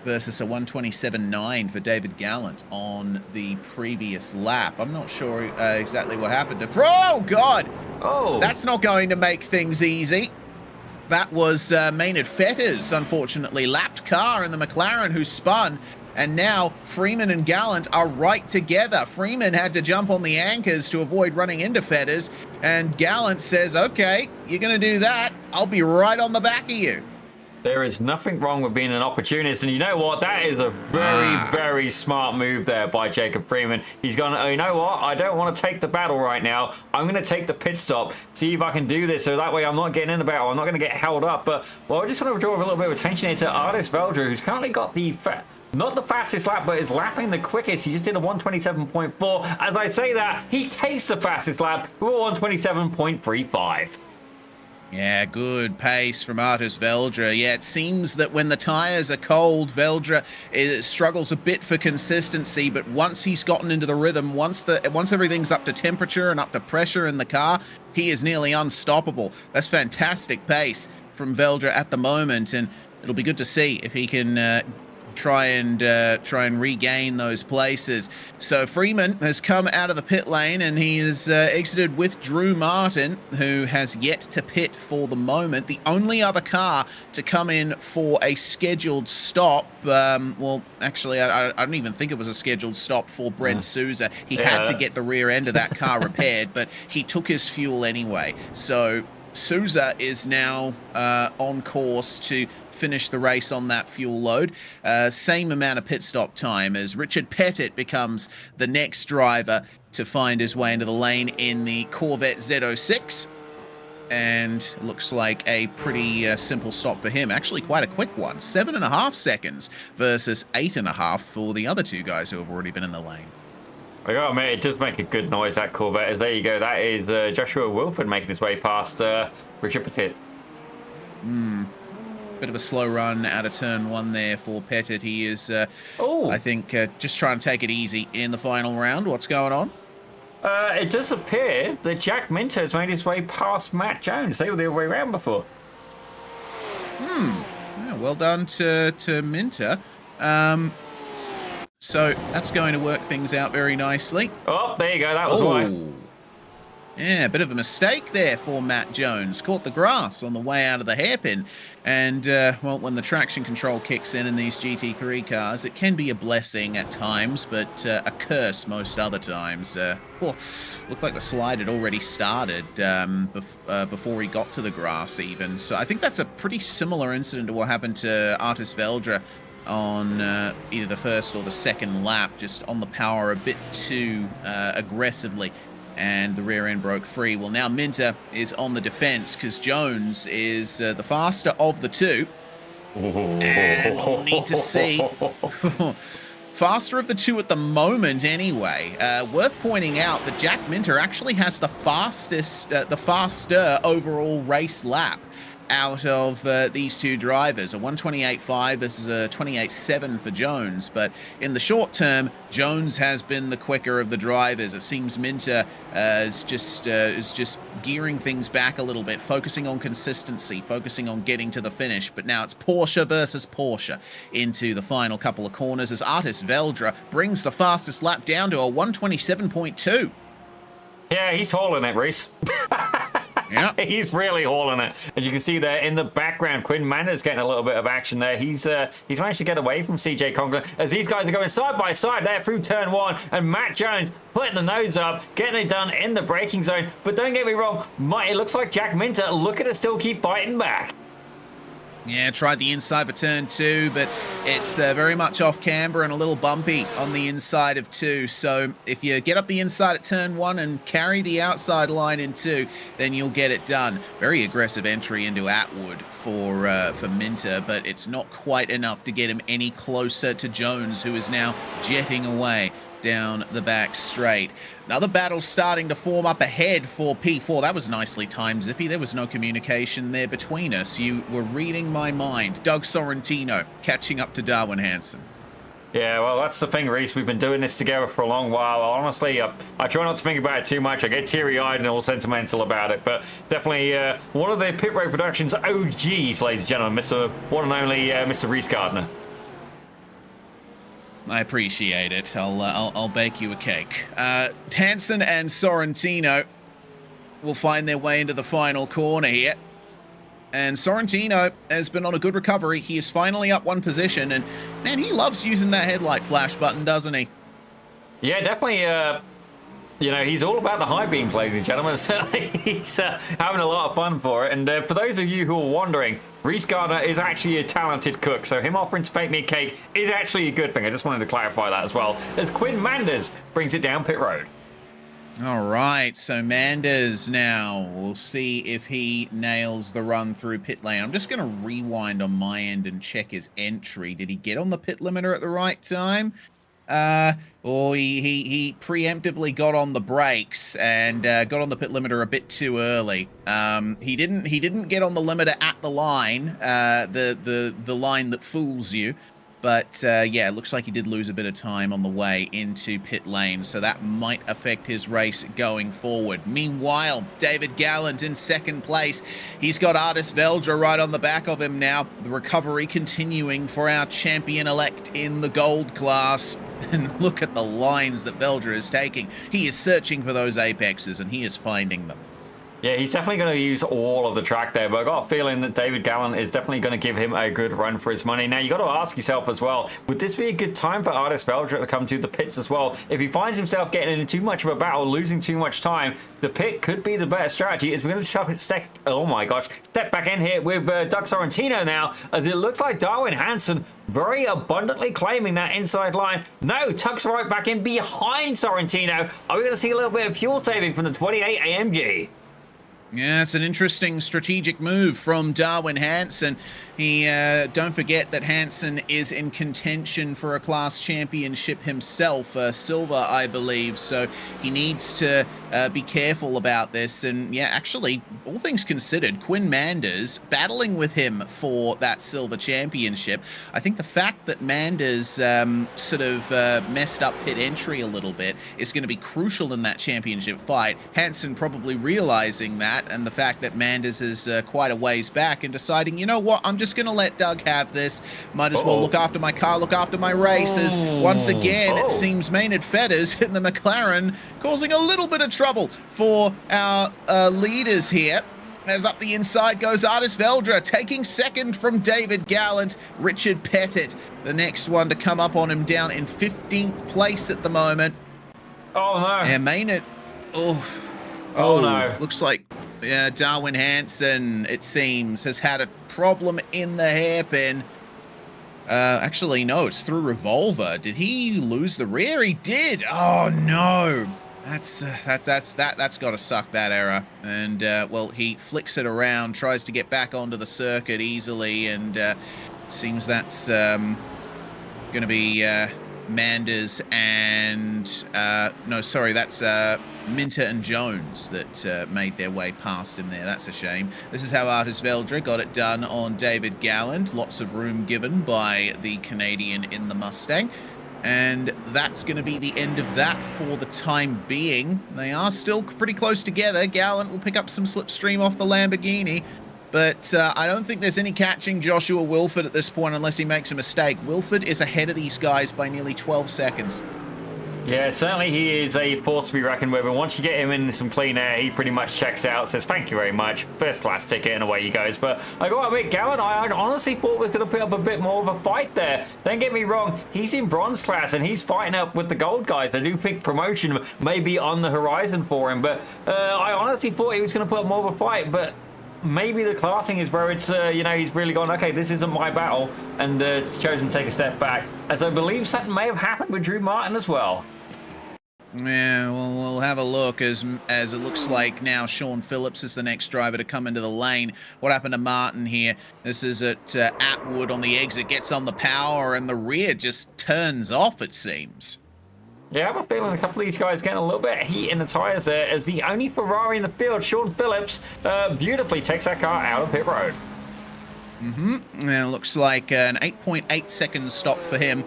A: versus a 127.9 for David Gallant on the previous lap. I'm not sure exactly what happened to... Oh, God!
B: Oh!
A: That's not going to make things easy. That was Maynard Fetters, unfortunately, lapped car in the McLaren who spun. And now Freeman and Gallant are right together. Freeman had to jump on the anchors to avoid running into Fetters. And Gallant says, okay, you're going to do that. I'll be right on the back of you.
B: There is nothing wrong with being an opportunist. And you know what? That is a very, very smart move there by Jacob Freeman. He's gone, oh, you know what? I don't want to take the battle right now. I'm going to take the pit stop, see if I can do this. So that way I'm not getting in the battle. I'm not going to get held up. But, well, I just want to draw a little bit of attention here to Artis Veldra, who's currently got the... not the fastest lap, but is lapping the quickest. He just did a 127.4. As I say that, he takes the fastest lap with a 127.35.
A: Yeah, good pace from Artis Veldra. Yeah, it seems that when the tyres are cold, Veldra struggles a bit for consistency, but once he's gotten into the rhythm, once everything's up to temperature and up to pressure in the car, he is nearly unstoppable. That's fantastic pace from Veldra at the moment, and it'll be good to see if he can try and regain those places. So Freeman has come out of the pit lane and he has exited with Drew Martin, who has yet to pit for the moment. The only other car to come in for a scheduled stop, well, actually, I don't even think it was a scheduled stop for Brent Souza. He had to get the rear end of that car repaired, but he took his fuel anyway. So Souza is now on course to finish the race on that fuel load. Same amount of pit stop time as Richard Pettit becomes the next driver to find his way into the lane in the Corvette Z06. And looks like a pretty simple stop for him. Actually, quite a quick one. 7.5 seconds versus 8.5 for the other two guys who have already been in the lane.
B: I gotta admit, it does make a good noise, that Corvette. As there you go, that is Joshua Wilford making his way past Richard Pettit.
A: Bit of a slow run out of turn one there for Pettit. He is, I think, just trying to take it easy in the final round. What's going on?
B: It does appear that Jack Minter has made his way past Matt Jones. They were the other way around before.
A: Yeah, well done to Minter. So that's going to work things out very nicely.
B: Oh, there you go. That was why.
A: Yeah, a bit of a mistake there for Matt Jones. Caught the grass on the way out of the hairpin. And, well, when the traction control kicks in these GT3 cars, it can be a blessing at times, but a curse most other times. Looked like the slide had already started before he got to the grass even. So I think that's a pretty similar incident to what happened to Artis Veldra on either the first or the second lap, just on the power a bit too aggressively. And the rear end broke free. Well, now Minter is on the defense because Jones is the faster of the two. And we'll need to see. Faster of the two at the moment anyway. Worth pointing out that Jack Minter actually has the faster overall race lap out of these two drivers. A 128.5 versus a 28.7 for Jones. But in the short term, Jones has been the quicker of the drivers. It seems Minter is just gearing things back a little bit, focusing on consistency, focusing on getting to the finish. But now it's Porsche versus Porsche into the final couple of corners as Artis Veldra brings the fastest lap down to a 127.2.
B: Yeah, he's hauling it, Reese.
A: Yeah,
B: he's really hauling it. As you can see there in the background, Quinn Mander's getting a little bit of action there. He's managed to get away from CJ Conklin as these guys are going side by side there through turn one, and Matt Jones putting the nose up, getting it done in the braking zone. But don't get me wrong, it looks like Jack Minter looking to still keep fighting back.
A: Yeah, tried the inside for turn two, but it's very much off camber and a little bumpy on the inside of two. So if you get up the inside at turn one and carry the outside line in two, then you'll get it done. Very aggressive entry into Atwood for Minter, but it's not quite enough to get him any closer to Jones, who is now jetting away down the back straight. Another battle starting to form up ahead for P4. That was nicely timed, Zippy. There was no communication there between us. You were reading my mind. Doug Sorrentino catching up to Darwin Hanson.
B: Yeah, well, that's the thing, Reese. We've been doing this together for a long while. Honestly, I try not to think about it too much. I get teary-eyed and all sentimental about it. But definitely one of the Pit Road Productions OGs, ladies and gentlemen, Mr. one and only Mr. Reese Gardner.
A: I appreciate it. I'll bake you a cake. Hansen and Sorrentino will find their way into the final corner here. And Sorrentino has been on a good recovery. He is finally up one position, and man, he loves using that headlight flash button, doesn't he?
B: Yeah, definitely. You know, he's all about the high beams, ladies and gentlemen. So he's having a lot of fun for it. And for those of you who are wondering, Reese Gardner is actually a talented cook, so him offering to bake me a cake is actually a good thing. I just wanted to clarify that as well, as Quinn Manders brings it down pit road.
A: All right, so Manders now. We'll see if he nails the run through pit lane. I'm just going to rewind on my end and check his entry. Did he get on the pit limiter at the right time? Or he preemptively got on the brakes and got on the pit limiter a bit too early. He didn't get on the limiter at the line, the line that fools you. But yeah, it looks like he did lose a bit of time on the way into pit lane, so that might affect his race going forward. Meanwhile, David Gallant in second place. He's got Artis Veldra right on the back of him now. The recovery continuing for our champion-elect in the gold class. And look at the lines that Veldra is taking. He is searching for those apexes, and he is finding them.
B: Yeah, he's definitely going to use all of the track there, but I got a feeling that David Gallant is definitely going to give him a good run for his money. Now, you got to ask yourself as well, would this be a good time for Artis Veldra to come to the pits as well? If he finds himself getting into too much of a battle, losing too much time, the pit could be the better strategy. Is we're going to step back in here with Doug Sorrentino now, as it looks like Darwin Hansen very abundantly claiming that inside line. No, tucks right back in behind Sorrentino. Are we going to see a little bit of fuel saving from the 28 AMG?
A: Yeah, it's an interesting strategic move from Darwin Hansen. He, don't forget that Hansen is in contention for a class championship himself, silver, I believe. So he needs to be careful about this. And yeah, actually, all things considered, Quinn Manders battling with him for that silver championship. I think the fact that Manders sort of messed up pit entry a little bit is going to be crucial in that championship fight. Hansen probably realizing that, and the fact that Manders is quite a ways back and deciding, you know what, I'm just going to let Doug have this. Might as well look after my car, look after my races. Once again, it seems Maynard Fetters in the McLaren causing a little bit of trouble for our leaders here. As up the inside goes Artis Veldra, taking second from David Gallant. Richard Pettit, the next one to come up on him, down in 15th place at the moment.
B: Oh, no.
A: And Maynard, oh no. Looks like Darwin Hansen, it seems, has had a problem in the hairpin. Actually, no, it's through Revolver. Did he lose the rear? He did. Oh no, that's got to suck, that error. And well, he flicks it around, tries to get back onto the circuit easily, and seems that's going to be Manders and no, sorry, that's Minter and Jones that made their way past him there. That's a shame. This is how Artis Veldra got it done on David Gallant. Lots of room given by the Canadian in the Mustang. And that's going to be the end of that for the time being. They are still pretty close together. Gallant will pick up some slipstream off the Lamborghini. But I don't think there's any catching Joshua Wilford at this point unless he makes a mistake. Wilford is ahead of these guys by nearly 12 seconds.
B: Yeah, certainly he is a force to be reckoned with, and once you get him in some clean air, he pretty much checks out, says thank you very much, first class ticket, and away he goes. But I got to admit, Gallant, I honestly thought was going to put up a bit more of a fight there. Don't get me wrong, he's in bronze class, and he's fighting up with the gold guys. They do think promotion may be on the horizon for him, but I honestly thought he was going to put up more of a fight, but maybe the classing is where it's, you know, he's really gone, okay, this isn't my battle, and chosen to take a step back, as I believe something may have happened with Drew Martin as well.
A: Yeah, well, we'll have a look as it looks like now Sean Phillips is the next driver to come into the lane. What happened to Martin here? This is at Atwood on the exit, gets on the power, and the rear just turns off, it seems.
B: Yeah, I have a feeling a couple of these guys getting a little bit of heat in the tyres there, as the only Ferrari in the field, Sean Phillips, beautifully takes that car out of pit road.
A: Now, it looks like an 8.8 second stop for him,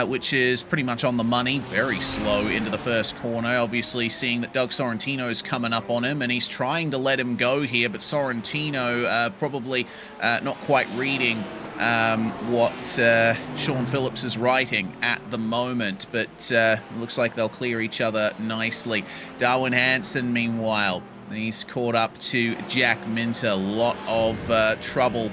A: which is pretty much on the money. Very slow into the first corner. Obviously, seeing that Doug Sorrentino is coming up on him, and he's trying to let him go here, but Sorrentino probably not quite reading what Sean Phillips is writing at the moment, but looks like they'll clear each other nicely. Darwin Hansen, meanwhile, he's caught up to Jack Minter. A lot of trouble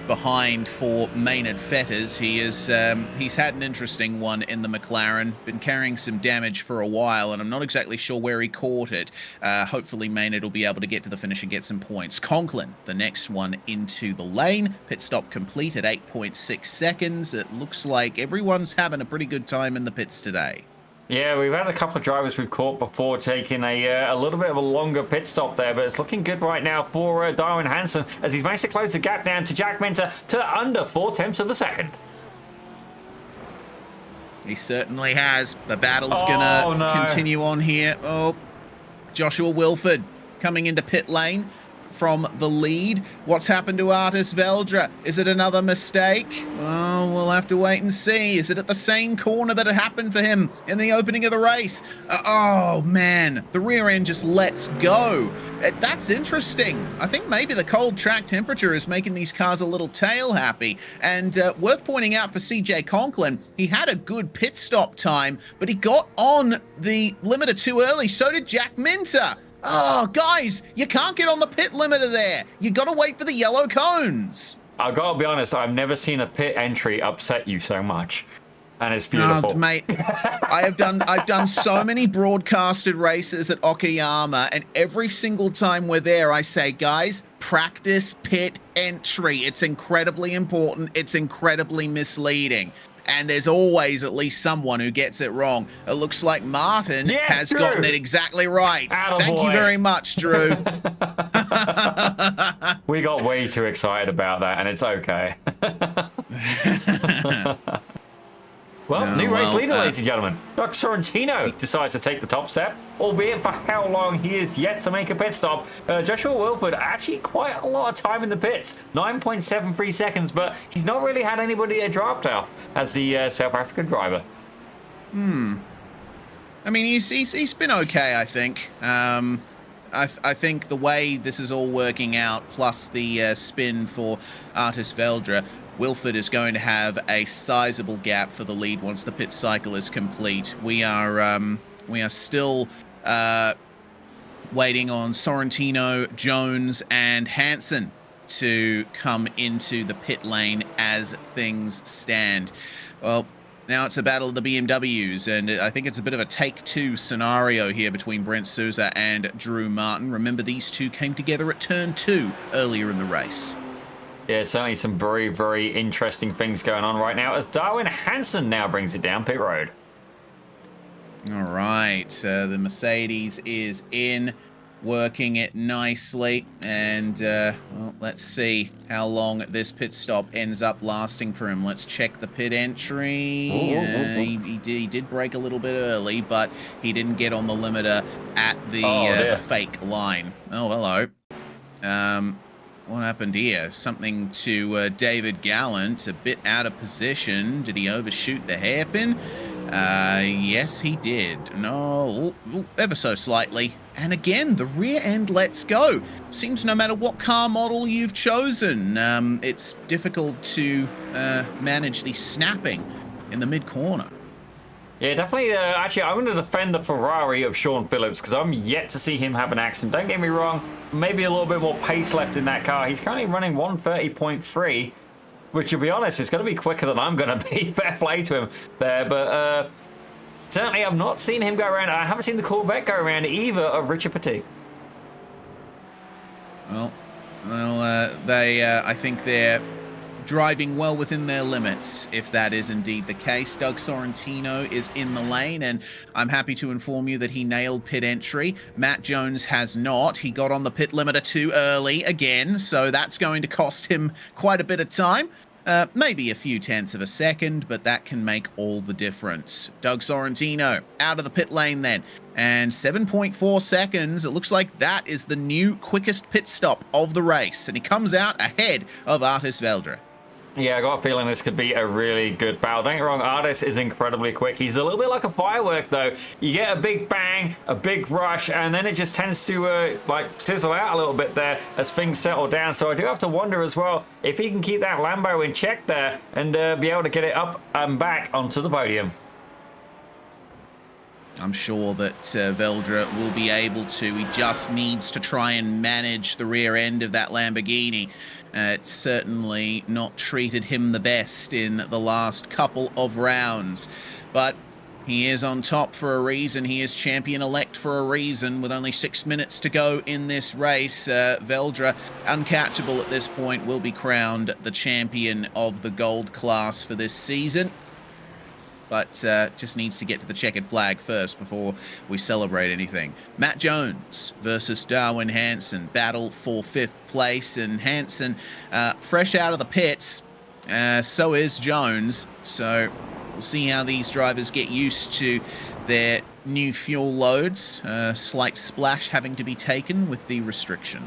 A: behind for Maynard Fetters. He's had an interesting one in the McLaren, been carrying some damage for a while, and I'm not exactly sure where he caught it. Hopefully Maynard will be able to get to the finish and get some points. Conklin, the next one into the lane. Pit stop complete at 8.6 seconds. It looks like everyone's having a pretty good time in the pits today.
B: Yeah, we've had a couple of drivers we've caught before taking a little bit of a longer pit stop there, but it's looking good right now for Darwin Hansen, as he's managed to close the gap down to Jack Minter to under 0.4 of a second.
A: He certainly has. The battle's
B: Oh,
A: gonna
B: no.
A: continue on here. Oh, Joshua Wilford coming into pit lane from the lead. What's happened to Artis Veldra? Is it another mistake? Oh, we'll have to wait and see. Is it at the same corner that it happened for him in the opening of the race? Oh, man. The rear end just lets go. That's interesting. I think maybe the cold track temperature is making these cars a little tail happy. And worth pointing out for CJ Conklin, he had a good pit stop time, but he got on the limiter too early. So did Jack Minter. Oh, guys, you can't get on the pit limiter there. You got to wait for the yellow cones.
B: I've got to be honest, I've never seen a pit entry upset you so much. And it's beautiful.
A: Oh, mate, I've done so many broadcasted races at Okayama, and every single time we're there, I say, guys, practice pit entry. It's incredibly important. It's incredibly misleading. And there's always at least someone who gets it wrong. It looks like Martin has
B: Drew.
A: gotten it exactly right.
B: Attaboy.
A: Thank you very much, Drew.
B: We got way too excited about that, and it's okay. Well, new race leader, ladies and gentlemen. Doug Sorrentino decides to take the top step, albeit for how long he is yet to make a pit stop. Joshua Wilford, actually quite a lot of time in the pits, 9.73 seconds, but he's not really had anybody dropped off as the South African driver.
A: I mean, he's been okay, I think. I think the way this is all working out, plus the spin for Artis Veldra, Wilford is going to have a sizable gap for the lead once the pit cycle is complete. We are still waiting on Sorrentino, Jones, and Hansen to come into the pit lane as things stand. Well, now it's a battle of the BMWs, and I think it's a bit of a take-two scenario here between Brent Souza and Drew Martin. Remember, these two came together at turn 2 earlier in the race.
B: Yeah, certainly some very, very interesting things going on right now as Darwin Hansen now brings it down pit road.
A: All right, the Mercedes is in, working it nicely, and well, let's see how long this pit stop ends up lasting for him. Let's check the pit entry. He did brake a little bit early, but he didn't get on the limiter at the fake line. Oh, hello. What happened here? Something to David Gallant, a bit out of position. Did he overshoot the hairpin? Yes, he did. No, ever so slightly. And again, the rear end lets go. Seems no matter what car model you've chosen, it's difficult to manage the snapping in the mid-corner.
B: Yeah, definitely. Actually, I'm going to defend the Ferrari of Sean Phillips because I'm yet to see him have an accident. Don't get me wrong, maybe a little bit more pace left in that car. He's currently running 130.3, which, to be honest, is going to be quicker than I'm going to be. Fair play to him there, but certainly I've not seen him go around. I haven't seen the Corvette go around either of Richard Petit.
A: Well, I think they're driving well within their limits, if that is indeed the case. Doug Sorrentino is in the lane, and I'm happy to inform you that he nailed pit entry. Matt Jones has not. He got on the pit limiter too early again, so that's going to cost him quite a bit of time. Maybe a few tenths of a second, but that can make all the difference. Doug Sorrentino out of the pit lane then, and 7.4 seconds. It looks like that is the new quickest pit stop of the race, and he comes out ahead of Artis Veldra.
B: Yeah, I got a feeling this could be a really good battle. Don't get me wrong, Artis is incredibly quick. He's a little bit like a firework, though. You get a big bang, a big rush, and then it just tends to like sizzle out a little bit there as things settle down. So I do have to wonder as well if he can keep that Lambo in check there and be able to get it up and back onto the podium.
A: I'm sure that Veldra will be able to. He just needs to try and manage the rear end of that Lamborghini. It's certainly not treated him the best in the last couple of rounds. But he is on top for a reason. He is champion-elect for a reason. With only 6 minutes to go in this race, Veldra, uncatchable at this point, will be crowned the champion of the gold class for this season. But just needs to get to the checkered flag first before we celebrate anything. Matt Jones versus Darwin Hansen. Battle for 5th place. And Hansen, fresh out of the pits, so is Jones. So We'll see how these drivers get used to their new fuel loads. Slight splash having to be taken with the restriction.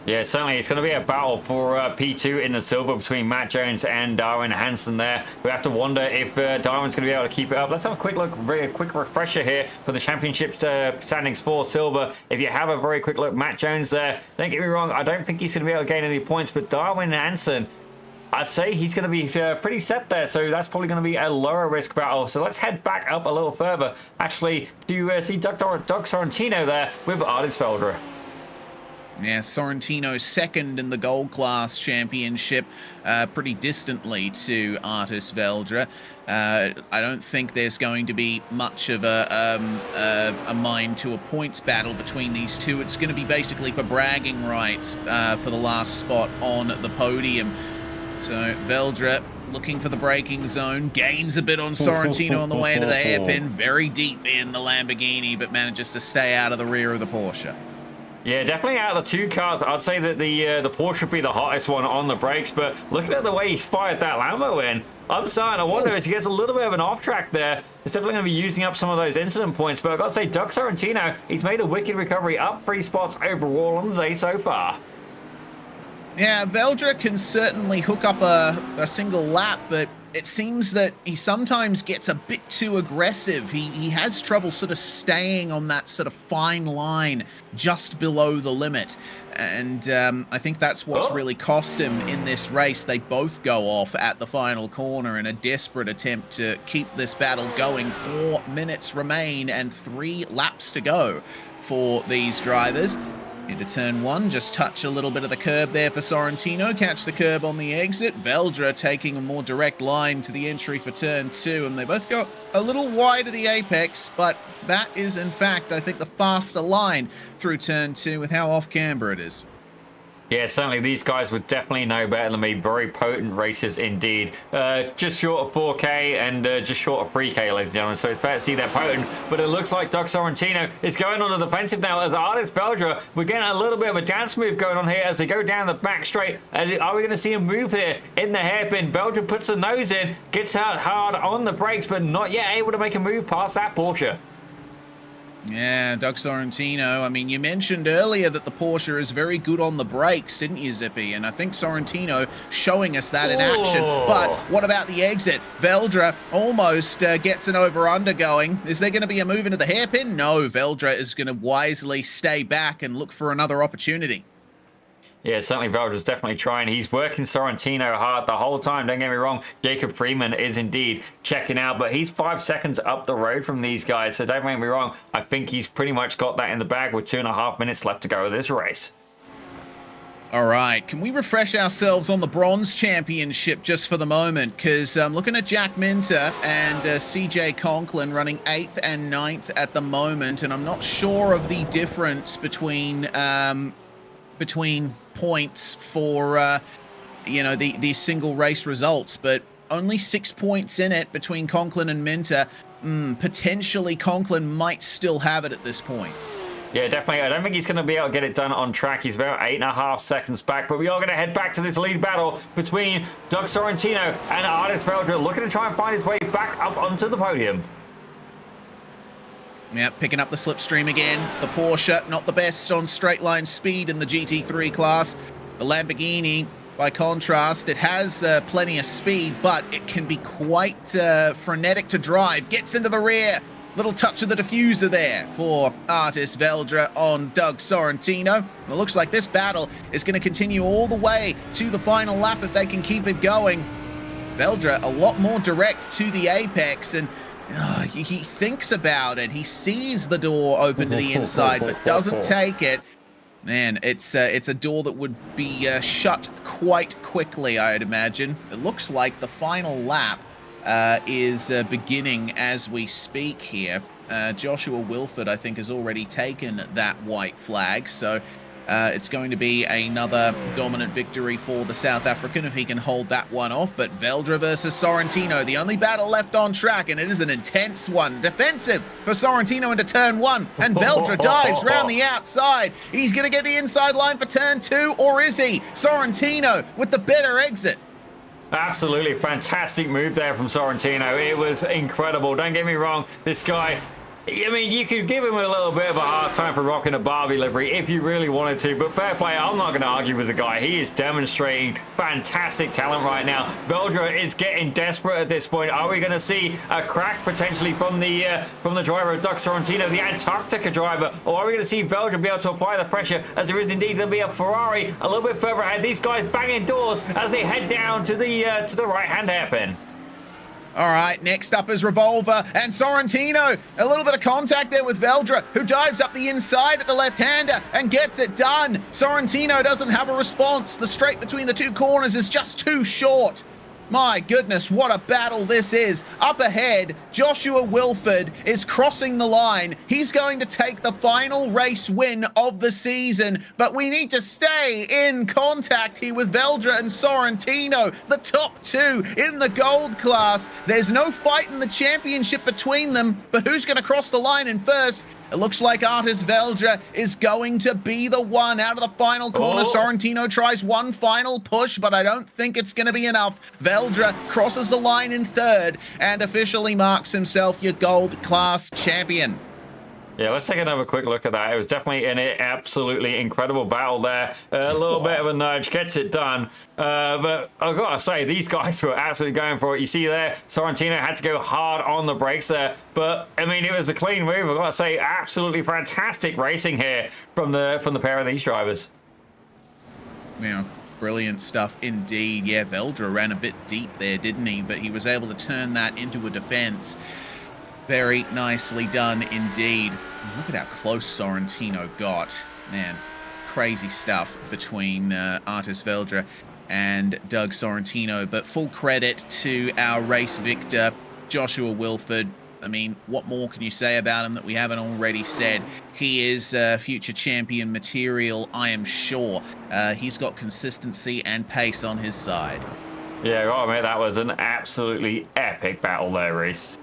B: Yeah, certainly it's going to be a battle for P2 in the silver between Matt Jones and Darwin Hansen there. We have to wonder if Darwin's going to be able to keep it up. Let's have a quick look, very quick refresher here for the championship standings for silver. If you have a very quick look, Matt Jones there, don't get me wrong, I don't think he's going to be able to gain any points, but Darwin Hansen, I'd say he's going to be pretty set there, so that's probably going to be a lower risk battle. So let's head back up a little further, actually, to see Doug Sorrentino there with Artis Veldra.
A: Yeah, Sorrentino second in the gold class championship, pretty distantly to Artis Veldra. I don't think there's going to be much of a mind to a points battle between these two. It's going to be basically for bragging rights for the last spot on the podium. So Veldra looking for the braking zone, gains a bit on Sorrentino on the way into the hairpin, very deep in the Lamborghini, but manages to stay out of the rear of the Porsche.
B: Yeah, definitely out of the two cars, I'd say that the Porsche would be the hottest one on the brakes, but looking at the way he's fired that Lambo in, I'm starting to wonder if he gets a little bit of an off track there. It's definitely going to be using up some of those incident points, but I've got to say, Doug Sorrentino, he's made a wicked recovery, up 3 spots overall on the day so far.
A: Yeah, Veldra can certainly hook up a single lap, but it seems that he sometimes gets a bit too aggressive. He has trouble sort of staying on that sort of fine line just below the limit. And I think that's what's really cost him in this race. They both go off at the final corner in a desperate attempt to keep this battle going. 4 minutes remain and 3 laps to go for these drivers. Into turn 1, just touch a little bit of the curb there for Sorrentino, catch the curb on the exit. Veldra taking a more direct line to the entry for turn 2, and they both go a little wide of the apex, but that is in fact, I think, the faster line through turn 2 with how off camber it is.
B: Yeah, certainly these guys would definitely know better than me. Very potent races indeed. Just short of 4K and just short of 3K, ladies and gentlemen. So it's better to see that potent. But it looks like Doug Sorrentino is going on the defensive now as Artis Veldra. We're getting a little bit of a dance move going on here as they go down the back straight. Are we going to see a move here in the hairpin? Veldra puts the nose in, gets out hard on the brakes, but not yet able to make a move past that Porsche.
A: Yeah, Doug Sorrentino. I mean, you mentioned earlier that the Porsche is very good on the brakes, didn't you, Zippy? And I think Sorrentino showing us that in action. But what about the exit? Veldra almost gets an over-under going. Is there going to be a move into the hairpin? No, Veldra is going to wisely stay back and look for another opportunity.
B: Yeah, certainly Veldra's definitely trying. He's working Sorrentino hard the whole time. Don't get me wrong, Jacob Freeman is indeed checking out, but he's 5 seconds up the road from these guys, so don't get me wrong. I think he's pretty much got that in the bag with 2.5 minutes left to go of this race.
A: All right, can we refresh ourselves on the Bronze Championship just for the moment? Because I'm looking at Jack Minter and CJ Conklin running 8th and 9th at the moment, and I'm not sure of the difference between points for these single race results, but only 6 points in it between Conklin and Minter. Potentially Conklin might still have it at this point.
B: Yeah, definitely. I don't think he's going to be able to get it done on track. He's about 8.5 seconds back, but we are going to head back to this lead battle between Doug Sorrentino and Artis Veldra, looking to try and find his way back up onto the podium.
A: Yeah, picking up the slipstream again. The Porsche, not the best on straight line speed in the GT3 class. The Lamborghini, by contrast, it has plenty of speed, but it can be quite frenetic to drive. Gets into the rear. Little touch of the diffuser there for Artis Veldra on Doug Sorrentino. It looks like this battle is going to continue all the way to the final lap if they can keep it going. Veldra a lot more direct to the apex, and he thinks about it. He sees the door open to the inside, but doesn't take it. Man, it's a door that would be shut quite quickly, I'd imagine. It looks like the final lap is beginning as we speak here. Joshua Wilford, I think, has already taken that white flag, so it's going to be another dominant victory for the South African if he can hold that one off. But Veldra versus Sorrentino, the only battle left on track, and it is an intense one. Defensive for Sorrentino into turn 1, and Veldra dives round the outside. He's going to get the inside line for turn 2, or is he? Sorrentino with the better exit.
B: Absolutely fantastic move there from Sorrentino. It was incredible. Don't get me wrong, this guy, I mean, you could give him a little bit of a hard time for rocking a Barbie livery if you really wanted to, but fair play, I'm not going to argue with the guy. He is demonstrating fantastic talent right now. Veldra is getting desperate at this point. Are we going to see a crack potentially from the driver of Doug Sorrentino, the Antarctica driver, or are we going to see Veldra be able to apply the pressure as there is indeed going to be a Ferrari a little bit further ahead? These guys banging doors as they head down to the right-hand hairpin.
A: All right, next up is Revolver and Sorrentino. A little bit of contact there with Veldra, who dives up the inside at the left-hander and gets it done. Sorrentino doesn't have a response. The straight between the two corners is just too short. My goodness, what a battle this is. Up ahead, Joshua Wilford is crossing the line. He's going to take the final race win of the season, but we need to stay in contact here with Veldra and Sorrentino, the top two in the gold class. There's no fight in the championship between them, but who's going to cross the line in first? It looks like Artis Veldra is going to be the one out of the final corner. Sorrentino tries one final push, but I don't think it's going to be enough. Veldra crosses the line in third and officially marks himself your gold class champion.
B: Yeah, let's take another quick look at that. It was definitely an absolutely incredible battle there. A little bit of a nudge, gets it done. But I've got to say, these guys were absolutely going for it. You see there, Sorrentino had to go hard on the brakes there. But, I mean, it was a clean move. I've got to say, absolutely fantastic racing here from the pair of these drivers.
A: Yeah, brilliant stuff indeed. Yeah, Veldra ran a bit deep there, didn't he? But he was able to turn that into a defense. Very nicely done indeed. Look at how close Sorrentino got. Man, crazy stuff between Artis Veldra and Doug Sorrentino. But full credit to our race victor, Joshua Wilford. I mean, what more can you say about him that we haven't already said? He is future champion material, I am sure. He's got consistency and pace on his side.
B: Yeah, gotta admit, that was an absolutely epic battle there, Reese.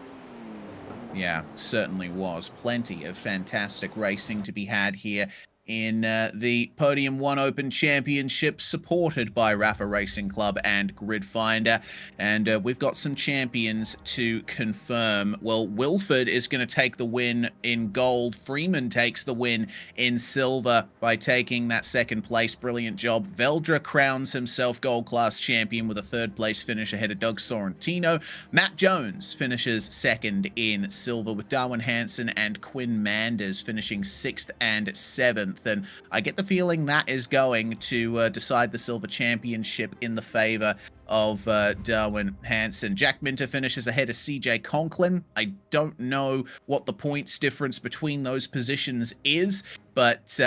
A: Yeah, certainly was. Plenty of fantastic racing to be had here in the Podium 1 Open Championship, supported by Rafa Racing Club and Grid Finder. And we've got some champions to confirm. Well, Wilford is going to take the win in gold. Freeman takes the win in silver by taking that second place. Brilliant job. Veldra crowns himself gold class champion with a third place finish ahead of Doug Sorrentino. Matt Jones finishes second in silver, with Darwin Hansen and Quinn Manders finishing 6th and 7th. And I get the feeling that is going to decide the silver championship in the favor of Darwin Hansen. Jack Minter finishes ahead of CJ Conklin. I don't know what the points difference between those positions is, but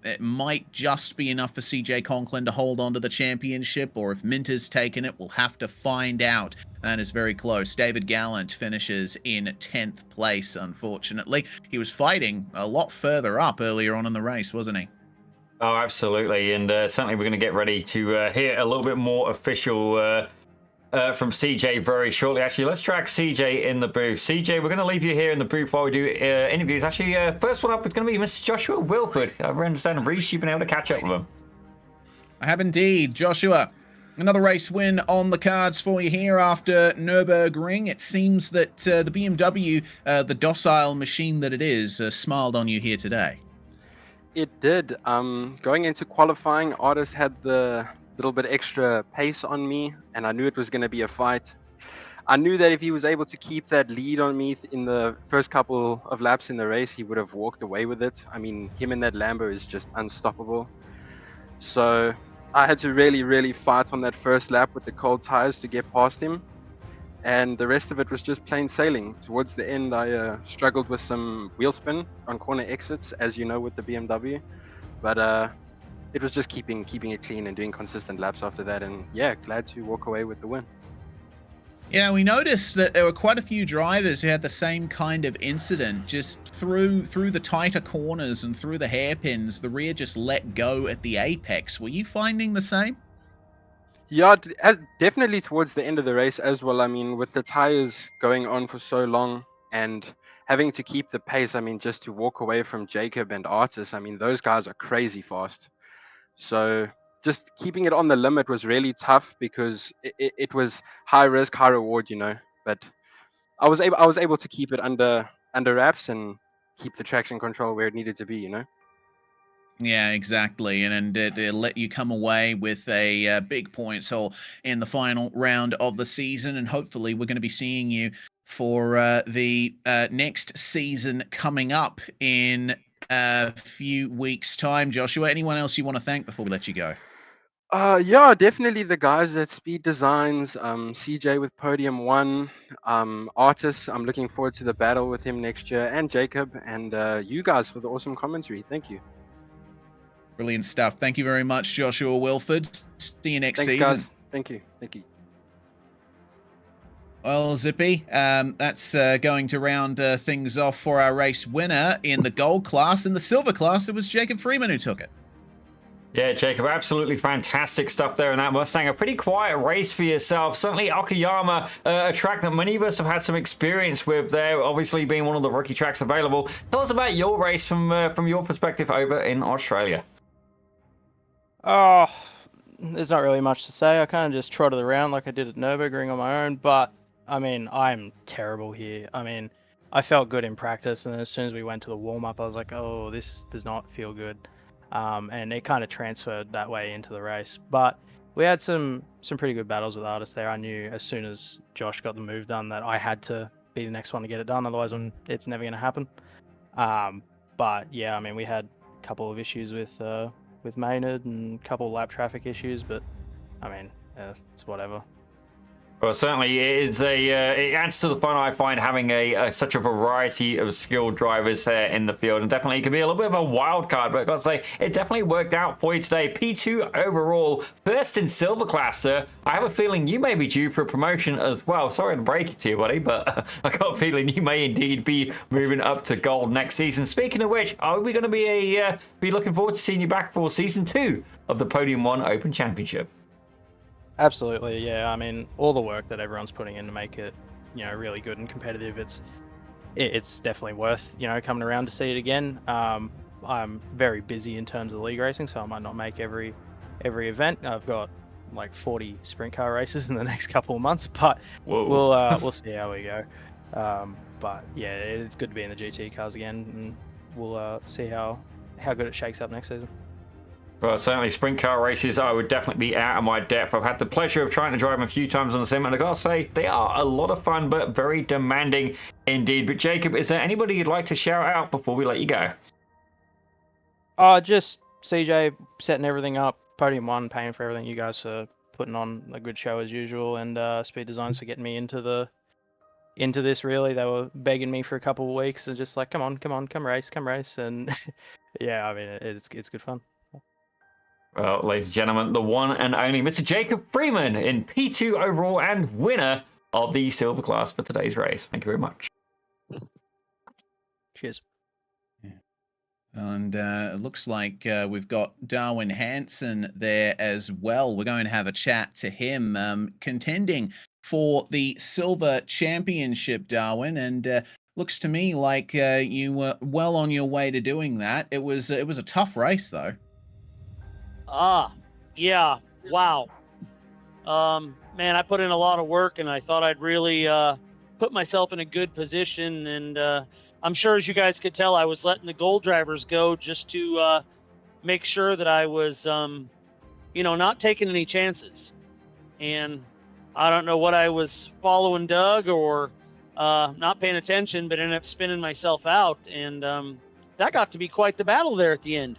A: it might just be enough for CJ Conklin to hold on to the championship, or if Minter's taken it, we'll have to find out. That is very close. David Gallant finishes in 10th place, unfortunately. He was fighting a lot further up earlier on in the race, wasn't he?
B: Oh, absolutely. And certainly we're going to get ready to hear a little bit more official from CJ very shortly. Actually, let's track CJ in the booth. CJ, we're going to leave you here in the booth while we do interviews. Actually, first one up is going to be Mr. Joshua Wilford. I understand, Reese, you've been able to catch up with him.
A: I have indeed. Joshua, another race win on the cards for you here after Nürburgring. It seems that the BMW, the docile machine that it is, smiled on you here today.
C: It did. Going into qualifying, Artis had the little bit extra pace on me, and I knew it was going to be a fight. I knew that if he was able to keep that lead on me in the first couple of laps in the race, he would have walked away with it. I mean, him in that Lambo is just unstoppable. So I had to really, really fight on that first lap with the cold tires to get past him. And the rest of it was just plain sailing. Towards the end, I struggled with some wheel spin on corner exits, as you know, with the BMW. But it was just keeping it clean and doing consistent laps after that. And yeah, glad to walk away with the win.
A: Yeah, we noticed that there were quite a few drivers who had the same kind of incident. Just through the tighter corners and through the hairpins, the rear just let go at the apex. Were you finding the same?
C: Yeah, definitely towards the end of the race as well. I mean, with the tires going on for so long and having to keep the pace, I mean, just to walk away from Jacob and Artis, I mean, those guys are crazy fast. So just keeping it on the limit was really tough because it was high risk, high reward, you know. But I was able to keep it under wraps and keep the traction control where it needed to be, you know.
A: Yeah, exactly, and it let you come away with a big points haul in the final round of the season, and hopefully we're going to be seeing you for the next season coming up in a few weeks' time. Joshua, anyone else you want to thank before we let you go?
C: Yeah, definitely the guys at Speed Designs, CJ with Podium 1, Artis. I'm looking forward to the battle with him next year, and Jacob, and you guys for the awesome commentary. Thank you.
A: Brilliant stuff. Thank you very much, Joshua Wilford. See you next
C: Thanks,
A: season.
C: guys. Thank you. Thank you.
A: Well, Zippy, that's going to round things off for our race winner in the gold class. In the silver class, it was Jacob Freeman who took it.
B: Yeah, Jacob, absolutely fantastic stuff there in that Mustang. A pretty quiet race for yourself. Certainly Okayama, a track that many of us have had some experience with there, obviously being one of the rookie tracks available. Tell us about your race from your perspective over in Australia.
D: Oh, there's not really much to say. I kind of just trotted around like I did at Nürburgring on my own, but I mean, I'm terrible here. I mean, I felt good in practice, and then as soon as we went to the warm-up, I was like, oh, this does not feel good. And it kind of transferred that way into the race. But we had some pretty good battles with artists there. I knew as soon as Josh got the move done that I had to be the next one to get it done, otherwise it's never going to happen. But yeah, I mean, we had a couple of issues with Maynard and a couple of lap traffic issues, but I mean, it's whatever.
B: Well, certainly it is it adds to the fun, I find, having such a variety of skilled drivers there in the field, and definitely it can be a little bit of a wild card, but I've got to say, it definitely worked out for you today. P2 overall, first in silver class, sir. I have a feeling you may be due for a promotion as well. Sorry to break it to you, buddy, but I got a feeling you may indeed be moving up to gold next season. Speaking of which, are we going to be looking forward to seeing you back for season 2 of the Podium 1 Open Championship?
D: Absolutely, yeah. I mean, all the work that everyone's putting in to make it, really good and competitive, it's definitely worth, coming around to see it again. I'm very busy in terms of league racing, so I might not make every event. I've got like 40 sprint car races in the next couple of months, but we'll see how we go. But yeah, it's good to be in the GT cars again, and we'll see how good it shakes up next season.
B: Well, certainly sprint car races, I would definitely be out of my depth. I've had the pleasure of trying to drive them a few times on the sim, and I've got to say, they are a lot of fun, but very demanding indeed. But Jacob, is there anybody you'd like to shout out before we let you go?
D: Just CJ setting everything up, Podium 1 paying for everything, you guys for putting on a good show as usual, and Speed Designs for getting me into this. Really, they were begging me for a couple of weeks and just like, come on, come race, and yeah, I mean, it's good fun.
B: Well, ladies and gentlemen, the one and only Mr. Jacob Freeman in P2 overall and winner of the silver class for today's race. Thank you very much.
D: Cheers.
A: And it looks like we've got Darwin Hanson there as well. We're going to have a chat to him, contending for the silver championship, Darwin, and looks to me like you were well on your way to doing that. It was a tough race, though.
E: Yeah, wow. Man, I put in a lot of work, and I thought I'd really put myself in a good position, and I'm sure, as you guys could tell, I was letting the gold drivers go just to make sure that I was, not taking any chances. And I don't know what I was following Doug or not paying attention, but ended up spinning myself out, and that got to be quite the battle there at the end.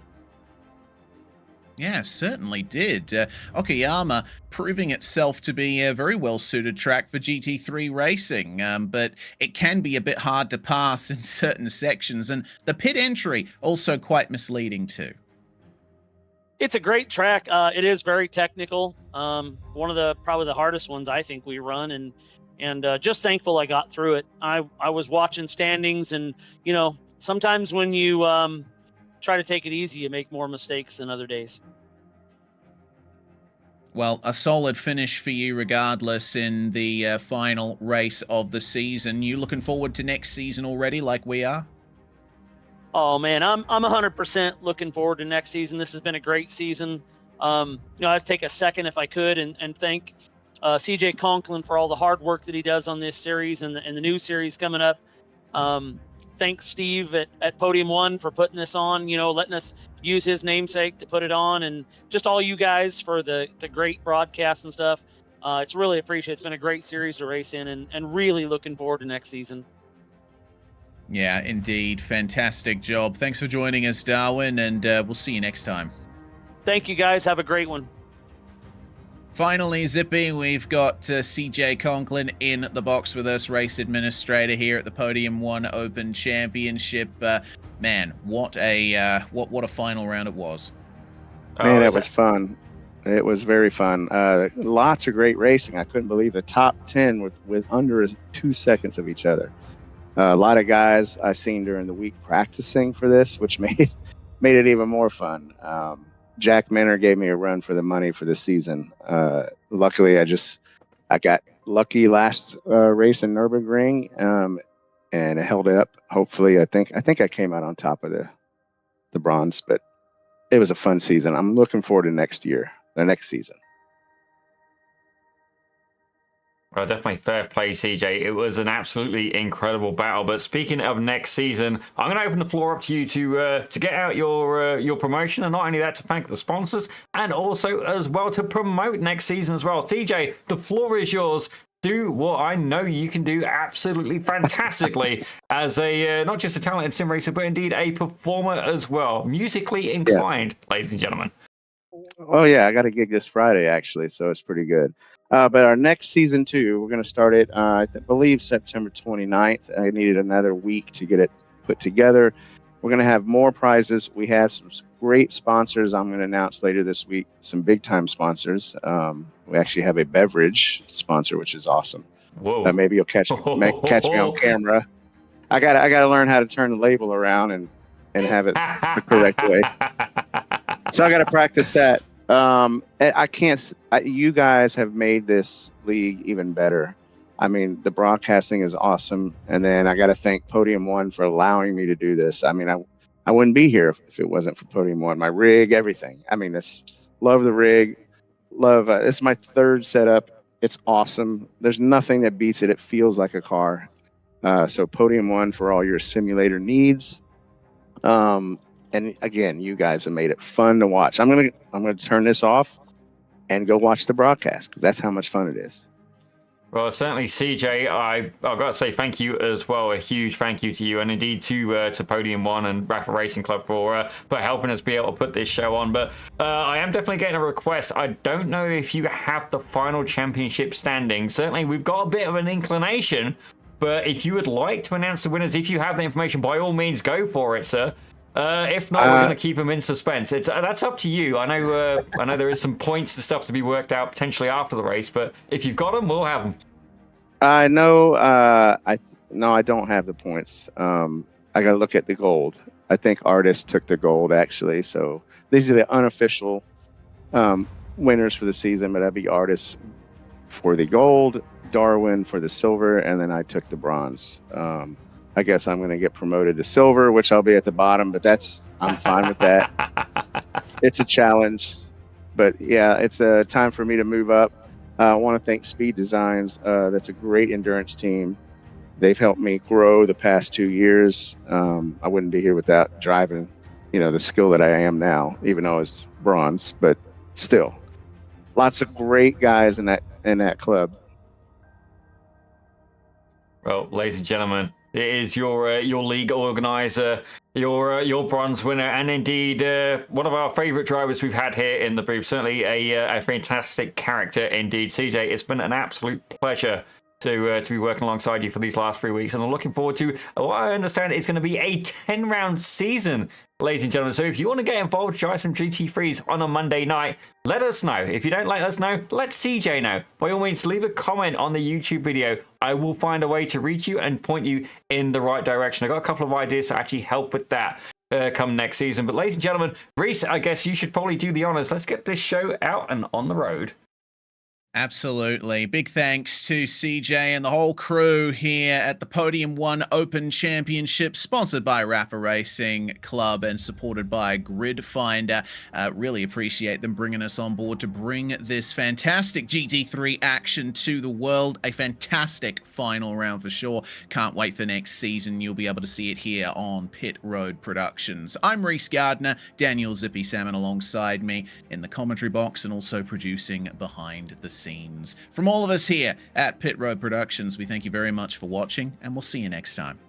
A: Yeah, certainly did. Okayama proving itself to be a very well-suited track for GT3 racing, but it can be a bit hard to pass in certain sections, and the pit entry also quite misleading too.
E: It's a great track. It is very technical. One of probably the hardest ones I think we run, and just thankful I got through it. I was watching standings, and sometimes when you try to take it easy, you make more mistakes than other days.
A: Well, a solid finish for you regardless in the final race of the season. You looking forward to next season already like we are?
E: Oh man, I'm 100% looking forward to next season. This has been a great season. I'd take a second if I could and thank CJ Conklin for all the hard work that he does on this series and the new series coming up. Thanks Steve at Podium 1 for putting this on, letting us use his namesake to put it on, and just all you guys for the great broadcast and stuff. It's really appreciated. It's been a great series to race in, and really looking forward to next season.
A: Yeah, indeed. Fantastic job. Thanks for joining us, Darwin, and we'll see you next time.
E: Thank you, guys. Have a great one.
A: Finally, Zippy, we've got CJ Conklin in the box with us, race administrator here at the Podium 1 Open Championship. Man, what a final round it was.
F: Man, that was fun. It was very fun. Lots of great racing. I couldn't believe the top 10 with under 2 seconds of each other. A lot of guys I seen during the week practicing for this, which made it even more fun. Jack Minner gave me a run for the money for the season. Luckily, I got lucky last race in Nürburgring, and it held it up. Hopefully, I think I came out on top of the bronze, but it was a fun season. I'm looking forward to the next season.
B: Well, definitely fair play, CJ. It was an absolutely incredible battle. But speaking of next season, I'm going to open the floor up to you to get out your promotion, and not only that, to thank the sponsors, and also as well to promote next season as well. CJ, the floor is yours. Do what I know you can do absolutely fantastically as a not just a talented sim racer, but indeed a performer as well, musically inclined, ladies and gentlemen.
F: Oh yeah, I got a gig this Friday actually, so it's pretty good. But our next season 2, we're going to start it, I believe, September 29th. I needed another week to get it put together. We're going to have more prizes. We have some great sponsors I'm going to announce later this week, some big-time sponsors. We actually have a beverage sponsor, which is awesome.
B: Whoa.
F: Maybe you'll catch me on camera. I got to learn how to turn the label around and have it the correct way. So I got to practice that. You guys have made this league even better. I mean, the broadcasting is awesome. And then I got to thank Podium 1 for allowing me to do this. I mean, I wouldn't be here if it wasn't for Podium 1, my rig, everything. I mean, love the rig. This is my 3rd setup. It's awesome. There's nothing that beats it. It feels like a car. So Podium 1 for all your simulator needs. And again, you guys have made it fun to watch. I'm gonna turn this off and go watch the broadcast because that's how much fun it is.
B: Well, certainly, CJ, I've got to say thank you as well. A huge thank you to you, and indeed to Podium 1 and Raffle Racing Club for helping us be able to put this show on. But I am definitely getting a request. I don't know if you have the final championship standing. Certainly, we've got a bit of an inclination. But if you would like to announce the winners, if you have the information, by all means, go for it, sir. If not, we're going to keep them in suspense. That's up to you. I know there is some points and stuff to be worked out potentially after the race, but if you've got them, we'll have them.
F: I know. I don't have the points. I got to look at the gold. I think Artist took the gold actually. So these are the unofficial winners for the season, but that'd be Artist for the gold, Darwin for the silver, and then I took the bronze. I guess I'm going to get promoted to silver, which I'll be at the bottom, but I'm fine with that. It's a challenge, but yeah, it's a time for me to move up. I want to thank Speed Designs. That's a great endurance team. They've helped me grow the past 2 years. I wouldn't be here without driving, the skill that I am now, even though it's bronze, but still lots of great guys in that club.
B: Well, ladies and gentlemen, it is your league organizer, your bronze winner, and indeed one of our favourite drivers we've had here in the booth. Certainly a fantastic character indeed. CJ, it's been an absolute pleasure to be working alongside you for these last 3 weeks, and I'm looking forward to what I understand is going to be a 10-round season, ladies and gentlemen. So if you want to get involved, drive some GT3s on a Monday night, let us know. If you don't let us know, let CJ know. By all means, leave a comment on the YouTube video. I will find a way to reach you and point you in the right direction. I've got a couple of ideas to actually help with that come next season. But ladies and gentlemen, Reese, I guess you should probably do the honors. Let's get this show out and on the road.
A: Absolutely. Big thanks to CJ and the whole crew here at the Podium 1 Open Championship, sponsored by iRacing Club and supported by Grid Finder. Really appreciate them bringing us on board to bring this fantastic GT3 action to the world. A fantastic final round for sure. Can't wait for next season. You'll be able to see it here on Pit Road Productions. I'm Reese Gardner, Daniel Zippy Salmon alongside me in the commentary box and also producing behind the scenes. From all of us here at Pit Road Productions, we thank you very much for watching, and we'll see you next time.